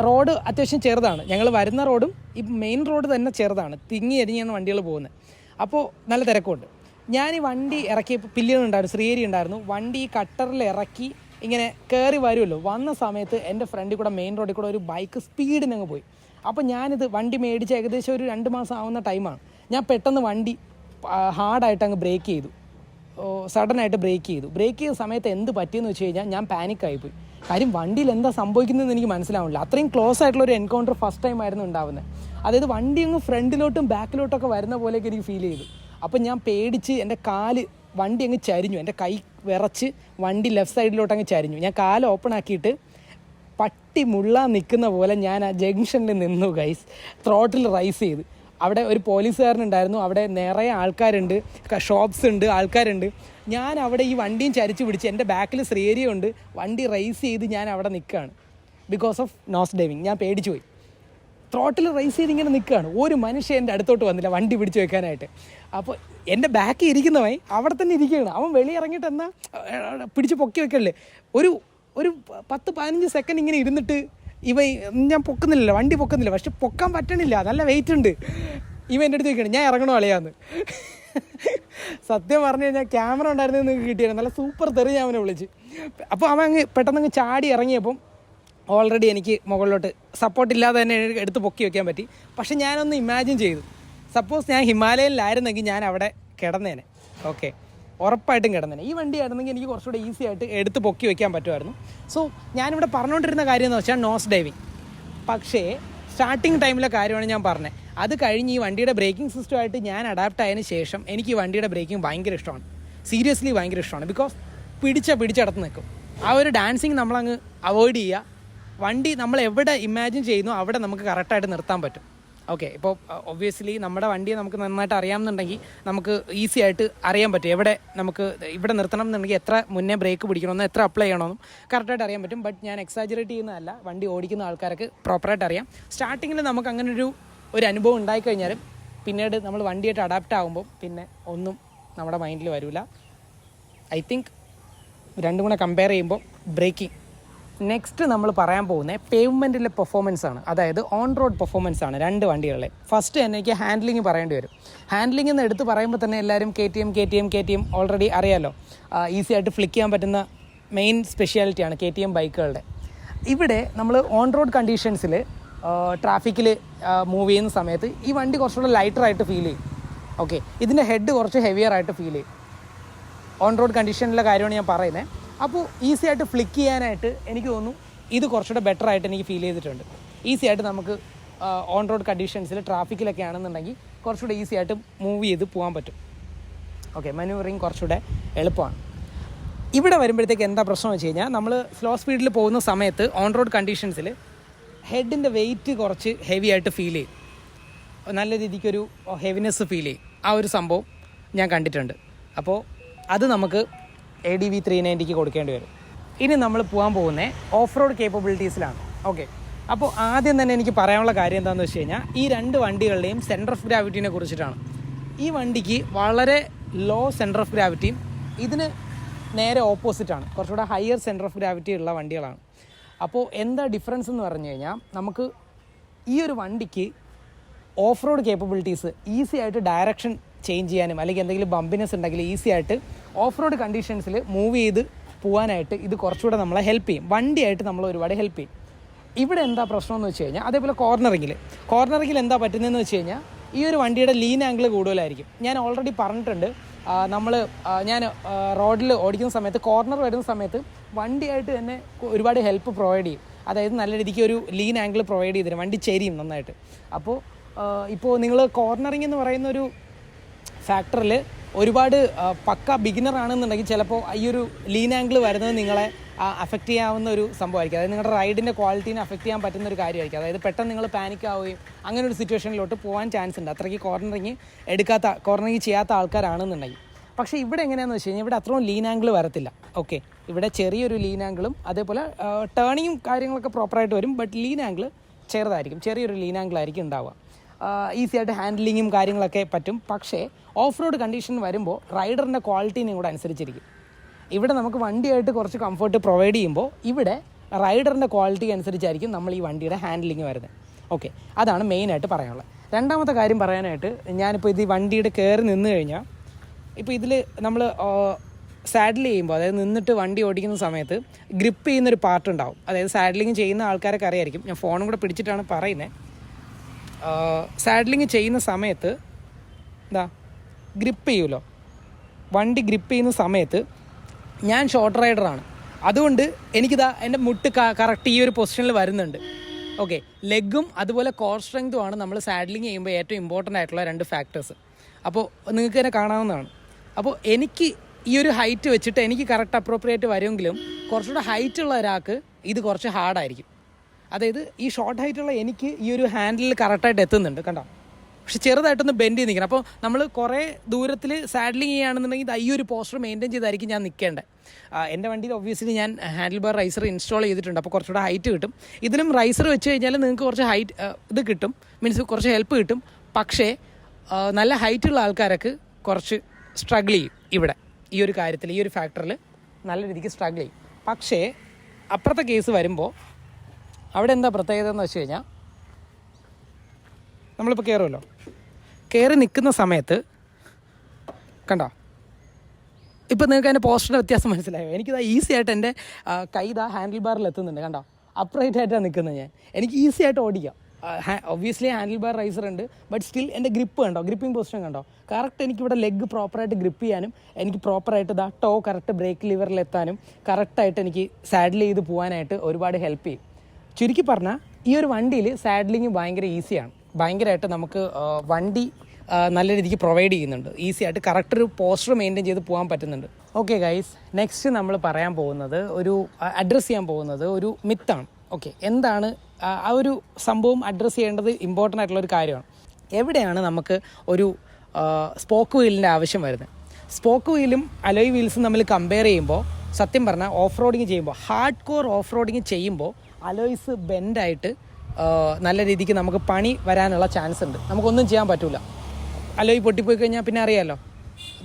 റോഡ് അത്യാവശ്യം ചെറുതാണ്. ഞങ്ങൾ വരുന്ന റോഡും ഈ മെയിൻ റോഡ് തന്നെ ചെറുതാണ്, തിങ്ങി എരിഞ്ഞാണ് വണ്ടികൾ പോകുന്നത്. അപ്പോൾ നല്ല തിരക്കുണ്ട്. ഞാൻ ഈ വണ്ടി ഇറക്കിയപ്പോൾ പില്യൺ ഉണ്ടായിരുന്നു, ശ്രീയേരി ഉണ്ടായിരുന്നു. വണ്ടി ഈ കട്ടറിൽ ഇറക്കി ഇങ്ങനെ കയറി വരുമല്ലോ, വന്ന സമയത്ത് എൻ്റെ ഫ്രണ്ടിൽ കൂടെ മെയിൻ റോഡിൽ കൂടെ ഒരു ബൈക്ക് സ്പീഡിനങ്ങ് പോയി. അപ്പോൾ ഞാനിത് വണ്ടി മേടിച്ച് ഏകദേശം ഒരു 2 മാസം ആവുന്ന ടൈമാണ്. ഞാൻ പെട്ടെന്ന് വണ്ടി ഹാർഡായിട്ട് അങ്ങ് ബ്രേക്ക് ചെയ്തു, സഡനായിട്ട് ബ്രേക്ക് ചെയ്ത സമയത്ത് എന്ത് പറ്റിയെന്ന് വെച്ച് കഴിഞ്ഞാൽ ഞാൻ പാനിക്കായിപ്പോയി. കാര്യം വണ്ടിയിൽ എന്താ സംഭവിക്കുന്നതെന്ന് എനിക്ക് മനസ്സിലാവില്ല. അത്രയും ക്ലോസ് ആയിട്ടുള്ള ഒരു എൻകൗണ്ടർ ഫസ്റ്റ് ടൈം ആയിരുന്നു ഉണ്ടാവുന്നത്. അതായത് വണ്ടി അങ്ങ് ഫ്രണ്ടിലോട്ടും ബാക്കിലോട്ടൊക്കെ വരുന്ന പോലെയൊക്കെ എനിക്ക് ഫീൽ ചെയ്തു. അപ്പം ഞാൻ പേടിച്ച് എൻ്റെ കാല് വണ്ടി അങ്ങ് ചരിഞ്ഞു, എൻ്റെ കൈ വിറച്ച് വണ്ടി ലെഫ്റ്റ് സൈഡിലോട്ട് അങ്ങ് ചരിഞ്ഞു. ഞാൻ കാല് ഓപ്പൺ ആക്കിയിട്ട് പട്ടി മുള്ളാൻ നിൽക്കുന്ന പോലെ ഞാൻ ആ ജംഗ്ഷനിൽ നിന്നു ഗൈസ്. ത്രോട്ടിൽ റൈസ് ചെയ്ത്. അവിടെ ഒരു പോലീസുകാരനുണ്ടായിരുന്നു, അവിടെ നിറയെ ആൾക്കാരുണ്ട്, ഷോപ്സ് ഉണ്ട്, ആൾക്കാരുണ്ട്. ഞാൻ അവിടെ ഈ വണ്ടിയും ചരിച്ച് പിടിച്ച്, എൻ്റെ ബാക്കിൽ ശ്രീരിയുണ്ട്, വണ്ടി റൈസ് ചെയ്ത് ഞാൻ അവിടെ നിൽക്കുകയാണ്. Because of nose diving. ഞാൻ പേടിച്ചു പോയി. ത്രോട്ടിൽ റൈസ് ചെയ്ത് ഇങ്ങനെ നിൽക്കുകയാണ്. ഒരു മനുഷ്യൻ എൻ്റെ അടുത്തോട്ട് വന്നില്ല വണ്ടി പിടിച്ച് വെക്കാനായിട്ട്. അപ്പോൾ എൻ്റെ ബാക്കിൽ ഇരിക്കുന്നവൻ അവിടെ തന്നെ ഇരിക്കുകയാണ്. അവൻ വെളിയിറങ്ങിയിട്ട് എന്നാ പിടിച്ച് പൊക്കി വെക്കല്ലേ. ഒരു 10-15 സെക്കൻഡ് ഇങ്ങനെ ഇരുന്നിട്ട് ഞാൻ പൊക്കുന്നില്ല, വണ്ടി പൊക്കുന്നില്ല. പക്ഷെ പൊക്കാൻ പറ്റണില്ല, നല്ല വെയിറ്റ് ഉണ്ട്. എൻ്റെ അടുത്ത് ചോദിക്കണം ഞാൻ ഇറങ്ങണോ അളയാന്ന്. സത്യം പറഞ്ഞു കഴിഞ്ഞാൽ ക്യാമറ ഉണ്ടായിരുന്നത് നിങ്ങൾക്ക് കിട്ടിയായിരുന്നു. നല്ല സൂപ്പർ തെറി ഞാൻ അവനെ വിളിച്ച്. അപ്പോൾ അവൻ അങ്ങ് പെട്ടെന്ന് ചാടി ഇറങ്ങിയപ്പം ഓൾറെഡി എനിക്ക് മുകളിലോട്ട് സപ്പോർട്ടില്ലാതെ തന്നെ എടുത്ത് പൊക്കി വെക്കാൻ പറ്റി. പക്ഷെ ഞാനൊന്ന് ഇമാജിൻ ചെയ്തു, സപ്പോസ് ഞാൻ ഹിമാലയനിലായിരുന്നെങ്കിൽ ഞാൻ അവിടെ കിടന്നേനെ. ഓക്കെ, ഉറപ്പായിട്ടും കിടന്നേനെ. ഈ വണ്ടി ആയിരുന്നെങ്കിൽ എനിക്ക് കുറച്ചുകൂടെ ഈസി ആയിട്ട് എടുത്ത് പൊക്കി വയ്ക്കാൻ പറ്റുമായിരുന്നു. സോ ഞാനിവിടെ പറഞ്ഞുകൊണ്ടിരുന്ന കാര്യം എന്ന് വെച്ചാൽ നോസ് ഡൈവിങ്. പക്ഷേ സ്റ്റാർട്ടിങ് ടൈമിലെ കാര്യമാണ് ഞാൻ പറഞ്ഞത്. അത് കഴിഞ്ഞ് ഈ വണ്ടിയുടെ ബ്രേക്കിംഗ് സിസ്റ്റമായിട്ട് ഞാൻ അഡാപ്റ്റ് ആയതിനു ശേഷം എനിക്ക് ഈ വണ്ടിയുടെ ബ്രേക്കിംഗ് ഭയങ്കര ഇഷ്ടമാണ്. സീരിയസ്ലി ഭയങ്കര ഇഷ്ടമാണ്. ബിക്കോസ് പിടിച്ചടത്ത് നിൽക്കും. ആ ഒരു ഡാൻസിങ് നമ്മളങ്ങ് അവോയ്ഡ് ചെയ്യുക. വണ്ടി നമ്മൾ എവിടെ ഇമാജിൻ ചെയ്യുന്നു അവിടെ നമുക്ക് കറക്റ്റായിട്ട് നിർത്താൻ പറ്റും. ഓക്കെ, ഇപ്പോൾ ഒബ്വിയസ്ലി നമ്മുടെ വണ്ടിയെ നമുക്ക് നന്നായിട്ട് അറിയാമെന്നുണ്ടെങ്കിൽ നമുക്ക് ഈസി ആയിട്ട് അറിയാൻ പറ്റും എവിടെ നമുക്ക് ഇവിടെ നിർത്തണം എന്നുണ്ടെങ്കിൽ എത്ര മുന്നേ ബ്രേക്ക് പിടിക്കണമെന്നും എത്ര അപ്ലൈ ചെയ്യണമെന്നും കറക്റ്റായിട്ട് അറിയാൻ പറ്റും. ബട്ട് ഞാൻ എക്സാജറേറ്റ് ചെയ്യുന്നതല്ല, വണ്ടി ഓടിക്കുന്ന ആൾക്കാർക്ക് പ്രോപ്പറായിട്ട് അറിയാം. സ്റ്റാർട്ടിങ്ങിൽ നമുക്ക് അങ്ങനെ ഒരു അനുഭവം ഉണ്ടായിക്കഴിഞ്ഞാലും പിന്നീട് നമ്മൾ വണ്ടിയായിട്ട് അഡാപ്റ്റ് ആകുമ്പോൾ പിന്നെ ഒന്നും നമ്മുടെ മൈൻഡിൽ വരില്ല. ഐ തിങ്ക് രണ്ടും കൂടെ കമ്പയർ ചെയ്യുമ്പോൾ ബ്രേക്കിംഗ്. നെക്സ്റ്റ് നമ്മൾ പറയാൻ പോകുന്നത് പേയ്മെൻറ്റിലെ പെർഫോമൻസ് ആണ്. അതായത് ഓൺ റോഡ് പെർഫോമൻസ് ആണ് രണ്ട് വണ്ടികളിലെ. ഫസ്റ്റ് തന്നെ എനിക്ക് ഹാൻഡ്ലിങ് പറയേണ്ടി വരും. ഹാൻഡ്ലിംഗ് എന്ന് എടുത്ത് പറയുമ്പോൾ തന്നെ എല്ലാവരും KTM ഓൾറെഡി അറിയാമല്ലോ. ഈസി ആയിട്ട് ഫ്ലിക്ക് ചെയ്യാൻ പറ്റുന്ന മെയിൻ സ്പെഷ്യാലിറ്റിയാണ് KTM ബൈക്കുകളുടെ. ഇവിടെ നമ്മൾ ഓൺ റോഡ് കണ്ടീഷൻസിൽ ട്രാഫിക്കിൽ മൂവ് ചെയ്യുന്ന സമയത്ത് ഈ വണ്ടി കുറച്ചുകൂടെ ലൈറ്ററായിട്ട് ഫീൽ ചെയ്യും. ഓക്കെ, ഇതിൻ്റെ ഹെഡ് കുറച്ച് ഹെവിയർ ആയിട്ട് ഫീൽ ചെയ്യും. ഓൺ റോഡ് കണ്ടീഷനിലെ കാര്യമാണ് ഞാൻ പറയുന്നത്. അപ്പോൾ ഈസി ആയിട്ട് ഫ്ലിക്ക് ചെയ്യാനായിട്ട് എനിക്ക് തോന്നുന്നു ഇത് കുറച്ചുകൂടെ ബെറ്റർ ആയിട്ട് എനിക്ക് ഫീൽ ചെയ്തിട്ടുണ്ട്. ഈസി ആയിട്ട് നമുക്ക് ഓൺ റോഡ് കണ്ടീഷൻസിൽ ട്രാഫിക്കിലൊക്കെ ആണെന്നുണ്ടെങ്കിൽ കുറച്ചുകൂടെ ഈസി ആയിട്ട് മൂവ് ചെയ്ത് പോകാൻ പറ്റും. ഓക്കെ, മാനൂവറിങ് കുറച്ചുകൂടെ എളുപ്പമാണ്. ഇവിടെ വരുമ്പോഴത്തേക്ക് എന്താ പ്രശ്നം വെച്ച് കഴിഞ്ഞാൽ നമ്മൾ സ്ലോ സ്പീഡിൽ പോകുന്ന സമയത്ത് ഓൺ റോഡ് കണ്ടീഷൻസിൽ ഹെഡിൻ്റെ വെയിറ്റ് കുറച്ച് ഹെവി ആയിട്ട് ഫീൽ ചെയ്യും. നല്ല രീതിക്കൊരു ഹെവിനെസ് ഫീൽ ചെയ്യും. ആ ഒരു സംഭവം ഞാൻ കണ്ടിട്ടുണ്ട്. അപ്പോൾ അത് നമുക്ക് ADV 390 കൊടുക്കേണ്ടി വരും. ഇനി നമ്മൾ പോകാൻ പോകുന്നത് ഓഫ് റോഡ് കേപ്പബിലിറ്റീസിലാണ്. ഓക്കെ, അപ്പോൾ ആദ്യം തന്നെ എനിക്ക് പറയാനുള്ള കാര്യം എന്താണെന്ന് വെച്ച് കഴിഞ്ഞാൽ ഈ രണ്ട് വണ്ടികളുടെയും സെൻറ്റർ ഓഫ് ഗ്രാവിറ്റീനെ കുറിച്ചിട്ടാണ്. ഈ വണ്ടിക്ക് വളരെ ലോ സെൻറ്റർ ഓഫ് ഗ്രാവിറ്റിയും ഇതിന് നേരെ ഓപ്പോസിറ്റാണ്, കുറച്ചുകൂടെ ഹയർ സെൻറ്റർ ഓഫ് ഗ്രാവിറ്റി ഉള്ള വണ്ടികളാണ്. അപ്പോൾ എന്താ ഡിഫറൻസ് എന്ന് പറഞ്ഞു കഴിഞ്ഞാൽ നമുക്ക് ഈ ഒരു വണ്ടിക്ക് ഓഫ് റോഡ് കേപ്പബിലിറ്റീസ് ഈസി ആയിട്ട് ഡയറക്ഷൻ ചേഞ്ച് ചെയ്യാനും അല്ലെങ്കിൽ എന്തെങ്കിലും ബമ്പിനെസ് ഉണ്ടെങ്കിൽ ഈസി ആയിട്ട് ഓഫ് റോഡ് കണ്ടീഷൻസിൽ മൂവ് ചെയ്ത് പോകാനായിട്ട് ഇത് കുറച്ചുകൂടെ നമ്മളെ ഹെൽപ്പ് ചെയ്യും. വണ്ടിയായിട്ട് നമ്മൾ ഒരുപാട് ഹെൽപ്പ് ചെയ്യും. ഇവിടെ എന്താ പ്രശ്നമെന്ന് വെച്ച് കഴിഞ്ഞാൽ അതേപോലെ കോർണറിങ്ങിൽ എന്താ പറ്റുന്നതെന്ന് വെച്ച് കഴിഞ്ഞാൽ ഈ ഒരു വണ്ടിയുടെ ലീൻ ആംഗിൾ കൂടുതലായിരിക്കും. ഞാൻ ഓൾറെഡി പറഞ്ഞിട്ടുണ്ട്, ഞാൻ റോഡിൽ ഓടിക്കുന്ന സമയത്ത് കോർണർ വരുന്ന സമയത്ത് വണ്ടിയായിട്ട് തന്നെ ഒരുപാട് ഹെൽപ്പ് പ്രൊവൈഡ് ചെയ്യും. അതായത് നല്ല രീതിക്ക് ഒരു ലീൻ ആംഗിൾ പ്രൊവൈഡ് ചെയ്ത് തരും, വണ്ടി ചെരിയും നന്നായിട്ട്. ഇപ്പോൾ നിങ്ങൾ കോർണറിങ് എന്ന് പറയുന്ന ഒരു ഫാക്ടറിൽ ഒരുപാട് പക്ക ബിഗിനർ ആണെന്നുണ്ടെങ്കിൽ ചിലപ്പോൾ ഈ ഒരു ലീൻ ആംഗിൾ വരുന്നത് നിങ്ങളെ അഫക്റ്റ് ചെയ്യാവുന്ന ഒരു സംഭവമായിരിക്കും. അതായത് നിങ്ങളുടെ റൈഡിൻ്റെ ക്വാളിറ്റീനെ അഫക്റ്റ് ചെയ്യാൻ പറ്റുന്ന ഒരു കാര്യമായിരിക്കും. അതായത് പെട്ടെന്ന് നിങ്ങൾ പാനിക് ആവുകയും അങ്ങനെ ഒരു സിറ്റുവേഷനിലോട്ട് പോകാൻ ചാൻസ് ഉണ്ട്, അത്രയ്ക്ക് കോർണറിങ് ചെയ്യാത്ത ആൾക്കാരാണെന്നുണ്ടെങ്കിൽ. പക്ഷേ ഇവിടെ എങ്ങനെയാണെന്ന് വെച്ച് കഴിഞ്ഞാൽ ഇവിടെ അത്രയും ലീൻ ആംഗിൾ വരത്തില്ല. ഓക്കെ, ഇവിടെ ചെറിയൊരു ലീൻ ആംഗിളും അതേപോലെ ടേണിങ്ങും കാര്യങ്ങളൊക്കെ പ്രോപ്പറായിട്ട് വരും. ബട്ട് ലീൻ ആംഗിൾ ചെറുതായിരിക്കും, ചെറിയൊരു ലീൻ ആംഗിൾ ആയിരിക്കും ഉണ്ടാവുക. ഈസി ആയിട്ട് ഹാൻഡ്ലിങ്ങും കാര്യങ്ങളൊക്കെ പറ്റും. പക്ഷേ ഓഫ് റോഡ് കണ്ടീഷൻ വരുമ്പോൾ റൈഡറിൻ്റെ ക്വാളിറ്റീനും കൂടെ അനുസരിച്ചിരിക്കും. ഇവിടെ നമുക്ക് വണ്ടിയായിട്ട് കുറച്ച് കംഫർട്ട് പ്രൊവൈഡ് ചെയ്യുമ്പോൾ ഇവിടെ റൈഡറിൻ്റെ ക്വാളിറ്റി അനുസരിച്ചായിരിക്കും നമ്മൾ ഈ വണ്ടിയുടെ ഹാൻഡ്ലിങ് വരുന്നത്. ഓക്കെ, അതാണ് മെയിനായിട്ട് പറയാനുള്ളത്. രണ്ടാമത്തെ കാര്യം പറയാനായിട്ട്, ഞാനിപ്പോൾ ഇത് ഈ വണ്ടിയുടെ കയറി നിന്ന് കഴിഞ്ഞാൽ ഇപ്പോൾ ഇതിൽ നമ്മൾ സാഡിൽ ചെയ്യുമ്പോൾ, അതായത് നിന്നിട്ട് വണ്ടി ഓടിക്കുന്ന സമയത്ത് ഗ്രിപ്പ് ചെയ്യുന്നൊരു പാർട്ട് ഉണ്ടാവും. അതായത് സാഡിലിങ് ചെയ്യുന്ന ആൾക്കാരൊക്കെ അറിയായിരിക്കും. ഞാൻ ഫോണും കൂടെ പിടിച്ചിട്ടാണ് പറയുന്നത്. സാഡിലിങ് ചെയ്യുന്ന സമയത്ത് ഗ്രിപ്പ് ചെയ്യുമല്ലോ, വണ്ടി ഗ്രിപ്പ് ചെയ്യുന്ന സമയത്ത് ഞാൻ ഷോർട്ട് റൈഡറാണ്. അതുകൊണ്ട് എനിക്കിതാ എൻ്റെ മുട്ട് കറക്റ്റ് ഈ ഒരു പൊസിഷനിൽ വരുന്നുണ്ട്. ഓക്കെ, ലെഗും അതുപോലെ കോർ സ്ട്രെങ്തും ആണ് നമ്മൾ സാഡ്ലിങ് ചെയ്യുമ്പോൾ ഏറ്റവും ഇമ്പോർട്ടൻ്റ് ആയിട്ടുള്ള 2 ഫാക്ടേഴ്സ്. അപ്പോൾ നിങ്ങൾക്ക് തന്നെ കാണാവുന്നതാണ്. അപ്പോൾ എനിക്ക് ഈ ഒരു ഹൈറ്റ് വെച്ചിട്ട് എനിക്ക് കറക്റ്റ് അപ്രോപ്രിയേറ്റ് വരുമെങ്കിലും കുറച്ചുകൂടെ ഹൈറ്റ് ഉള്ള ഒരാൾക്ക് ഇത് കുറച്ച് ഹാർഡായിരിക്കും. അതായത് ഈ ഷോർട്ട് ഹൈറ്റുള്ള എനിക്ക് ഈ ഒരു ഹാൻഡിൽ കറക്റ്റായിട്ട് എത്തുന്നുണ്ട്, കണ്ടോ. പക്ഷെ ചെറുതായിട്ടൊന്ന് ബെൻഡ് ചെയ്ത് നിൽക്കണം. അപ്പോൾ നമ്മൾ കുറേ ദൂരത്തിൽ സാഡ്ലിങ് ചെയ്യുകയാണെന്നുണ്ടെങ്കിൽ ഈ ഒരു പോസ്റ്റർ മെയിൻറ്റെയിൻ ചെയ്തായിരിക്കും ഞാൻ നിൽക്കേണ്ടത്. എൻ്റെ വണ്ടിയിൽ ഒബ്വിയസ്ലി ഞാൻ ഹാൻഡിൽ ബാർ റൈസർ ഇൻസ്റ്റാൾ ചെയ്തിട്ടുണ്ട്. അപ്പോൾ കുറച്ചുകൂടെ ഹൈറ്റ് കിട്ടും. ഇതിനും റൈസർ വെച്ച് കഴിഞ്ഞാൽ നിങ്ങൾക്ക് കുറച്ച് ഹൈറ്റ് ഇത് കിട്ടും, മീൻസ് കുറച്ച് ഹെൽപ്പ് കിട്ടും. പക്ഷേ നല്ല ഹൈറ്റുള്ള ആൾക്കാരൊക്കെ കുറച്ച് സ്ട്രഗിൾ ചെയ്യും ഇവിടെ ഈ ഒരു കാര്യത്തിൽ, ഈ ഒരു ഫാക്ടറിൽ നല്ല രീതിക്ക് സ്ട്രഗിൾ ചെയ്യും. പക്ഷേ അപ്പുറത്തെ കേസ് വരുമ്പോൾ അവിടെ എന്താ പ്രത്യേകത എന്ന് വെച്ച് കഴിഞ്ഞാൽ, നമ്മളിപ്പോൾ കയറുമല്ലോ, കയറി നിൽക്കുന്ന സമയത്ത് കണ്ടോ, ഇപ്പോൾ നിങ്ങൾക്ക് അതിൻ്റെ പോസ്റ്ററിൻ്റെ വ്യത്യാസം മനസ്സിലായോ? എനിക്കിതാ ഈസി ആയിട്ട് എൻ്റെ കൈ ഇതാ ഹാൻഡിൽ ബാറിൽ എത്തുന്നുണ്ട്, കണ്ടോ. അപ്രൈറ്റ് ആയിട്ടാണ് നിൽക്കുന്നത് ഞാൻ, എനിക്ക് ഈസി ആയിട്ട് ഓടിക്കാം. ഒബ്വിയസ്ലി ഹാൻഡിൽ ബാർ റൈസർ ഉണ്ട്, ബട്ട് സ്റ്റിൽ എൻ്റെ ഗ്രിപ്പ് കണ്ടോ, ഗ്രിപ്പിംഗ് പൊസിഷൻ കണ്ടോ. കറക്റ്റ് എനിക്കിവിടെ ലെഗ് പ്രോപ്പറായിട്ട് ഗ്രിപ്പ് ചെയ്യാനും എനിക്ക് പ്രോപ്പറായിട്ട് ഇതാ ടോ കറക്റ്റ് ബ്രേക്ക് ലിവറിൽ എത്താനും കറക്റ്റായിട്ട് എനിക്ക് സാഡിൽ ചെയ്ത് പോകാനായിട്ട് ഒരുപാട് ഹെൽപ്പ് ചെയ്യും. ചുരുക്കി പറഞ്ഞാൽ ഈ ഒരു വണ്ടിയിൽ സാഡ്ലിങ് ഭയങ്കര ഈസിയാണ്. ഭയങ്കരമായിട്ട് നമുക്ക് വണ്ടി നല്ല രീതിക്ക് പ്രൊവൈഡ് ചെയ്യുന്നുണ്ട്. ഈസി ആയിട്ട് കറക്റ്റ് ഒരു പോസ്റ്റർ മെയിൻറ്റെയിൻ ചെയ്ത് പോകാൻ പറ്റുന്നുണ്ട്. ഓക്കെ ഗൈസ്, നെക്സ്റ്റ് നമ്മൾ പറയാൻ പോകുന്നത് അഡ്രസ്സ് ചെയ്യാൻ പോകുന്നത് ഒരു മിത്താണ്. ഓക്കെ, എന്താണ് ആ ഒരു സംഭവം അഡ്രസ്സ് ചെയ്യേണ്ടത് ഇമ്പോർട്ടൻ്റ് ആയിട്ടുള്ളൊരു കാര്യമാണ്. എവിടെയാണ് നമുക്ക് ഒരു സ്പോക്ക് വീലിൻ്റെ ആവശ്യം വരുന്നത്? സ്പോക്ക് വീലും അലോയ് വീൽസും തമ്മിൽ കമ്പയർ ചെയ്യുമ്പോൾ സത്യം പറഞ്ഞാൽ ഓഫ് റോഡിങ് ചെയ്യുമ്പോൾ, ഹാർഡ് കോർ ഓഫ് റോഡിങ് ചെയ്യുമ്പോൾ അലോയ്സ് ബെൻഡായിട്ട് നല്ല രീതിക്ക് നമുക്ക് പണി വരാനുള്ള ചാൻസ് ഉണ്ട്. നമുക്കൊന്നും ചെയ്യാൻ പറ്റില്ല. അലോയ് പൊട്ടിപ്പോയി കഴിഞ്ഞാൽ പിന്നെ അറിയാമല്ലോ,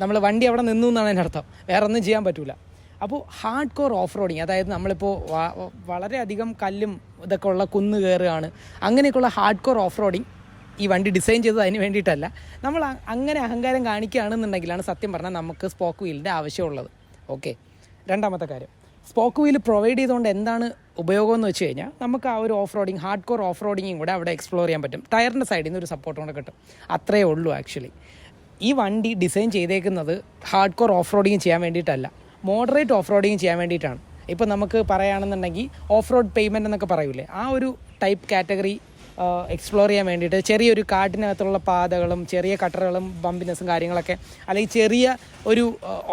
നമ്മൾ വണ്ടി അവിടെ നിന്നു എന്നാണ് എൻ്റെ അർത്ഥം, വേറെ ഒന്നും ചെയ്യാൻ പറ്റില്ല. അപ്പോൾ ഹാർഡ് കോർ ഓഫ് റോഡിങ്, അതായത് നമ്മളിപ്പോൾ വളരെയധികം കല്ലും ഇതൊക്കെ ഉള്ള കുന്ന് കയറുകയാണ്, അങ്ങനെയൊക്കെയുള്ള ഹാർഡ് കോർ ഓഫ് റോഡിങ് ഈ വണ്ടി ഡിസൈൻ ചെയ്തത് അതിന് വേണ്ടിയിട്ടല്ല. നമ്മൾ അങ്ങനെ അഹങ്കാരം കാണിക്കുകയാണെന്നുണ്ടെങ്കിലാണ് സത്യം പറഞ്ഞാൽ നമുക്ക് സ്പോക്ക് വീലിൻ്റെ ആവശ്യമുള്ളത്. ഓക്കെ, രണ്ടാമത്തെ കാര്യം, സ്പോക്ക് വീൽ പ്രൊവൈഡ് ചെയ്തുകൊണ്ട് എന്താണ് ഉപയോഗം എന്ന് വെച്ച് കഴിഞ്ഞാൽ, നമുക്ക് ആ ഒരു off roading, hard core off റോഡിങ്ങും കൂടെ അവിടെ എക്സ്പ്ലോർ ചെയ്യാൻ പറ്റും. ടയറിൻ്റെ സൈഡിൽ നിന്ന് ഒരു സപ്പോർട്ട് കൊണ്ട് കിട്ടും. അത്രയേ ഉള്ളൂ ആക്ച്വലി. ഈ വണ്ടി ഡിസൈൻ ചെയ്തേക്കുന്നത് ഹാർഡ് കോർ ഓഫ് റോഡിങ് ചെയ്യാൻ വേണ്ടിയിട്ടല്ല, മോഡറേറ്റ് ഓഫ് റോഡിങ് ചെയ്യാൻ വേണ്ടിയിട്ടാണ്. ഇപ്പോൾ നമുക്ക് പറയുകയാണെന്നുണ്ടെങ്കിൽ ഓഫ് റോഡ് പേയ്മെൻ്റ് എന്നൊക്കെ പറയൂലേ, ആ ഒരു ടൈപ്പ് കാറ്റഗറി എക്സ്പ്ലോർ ചെയ്യാൻ വേണ്ടിയിട്ട് ചെറിയൊരു കാട്ടിനകത്തുള്ള പാതകളും ചെറിയ കട്ടറുകളും ബമ്പിനെസ്സും കാര്യങ്ങളൊക്കെ, അല്ലെങ്കിൽ ചെറിയ ഒരു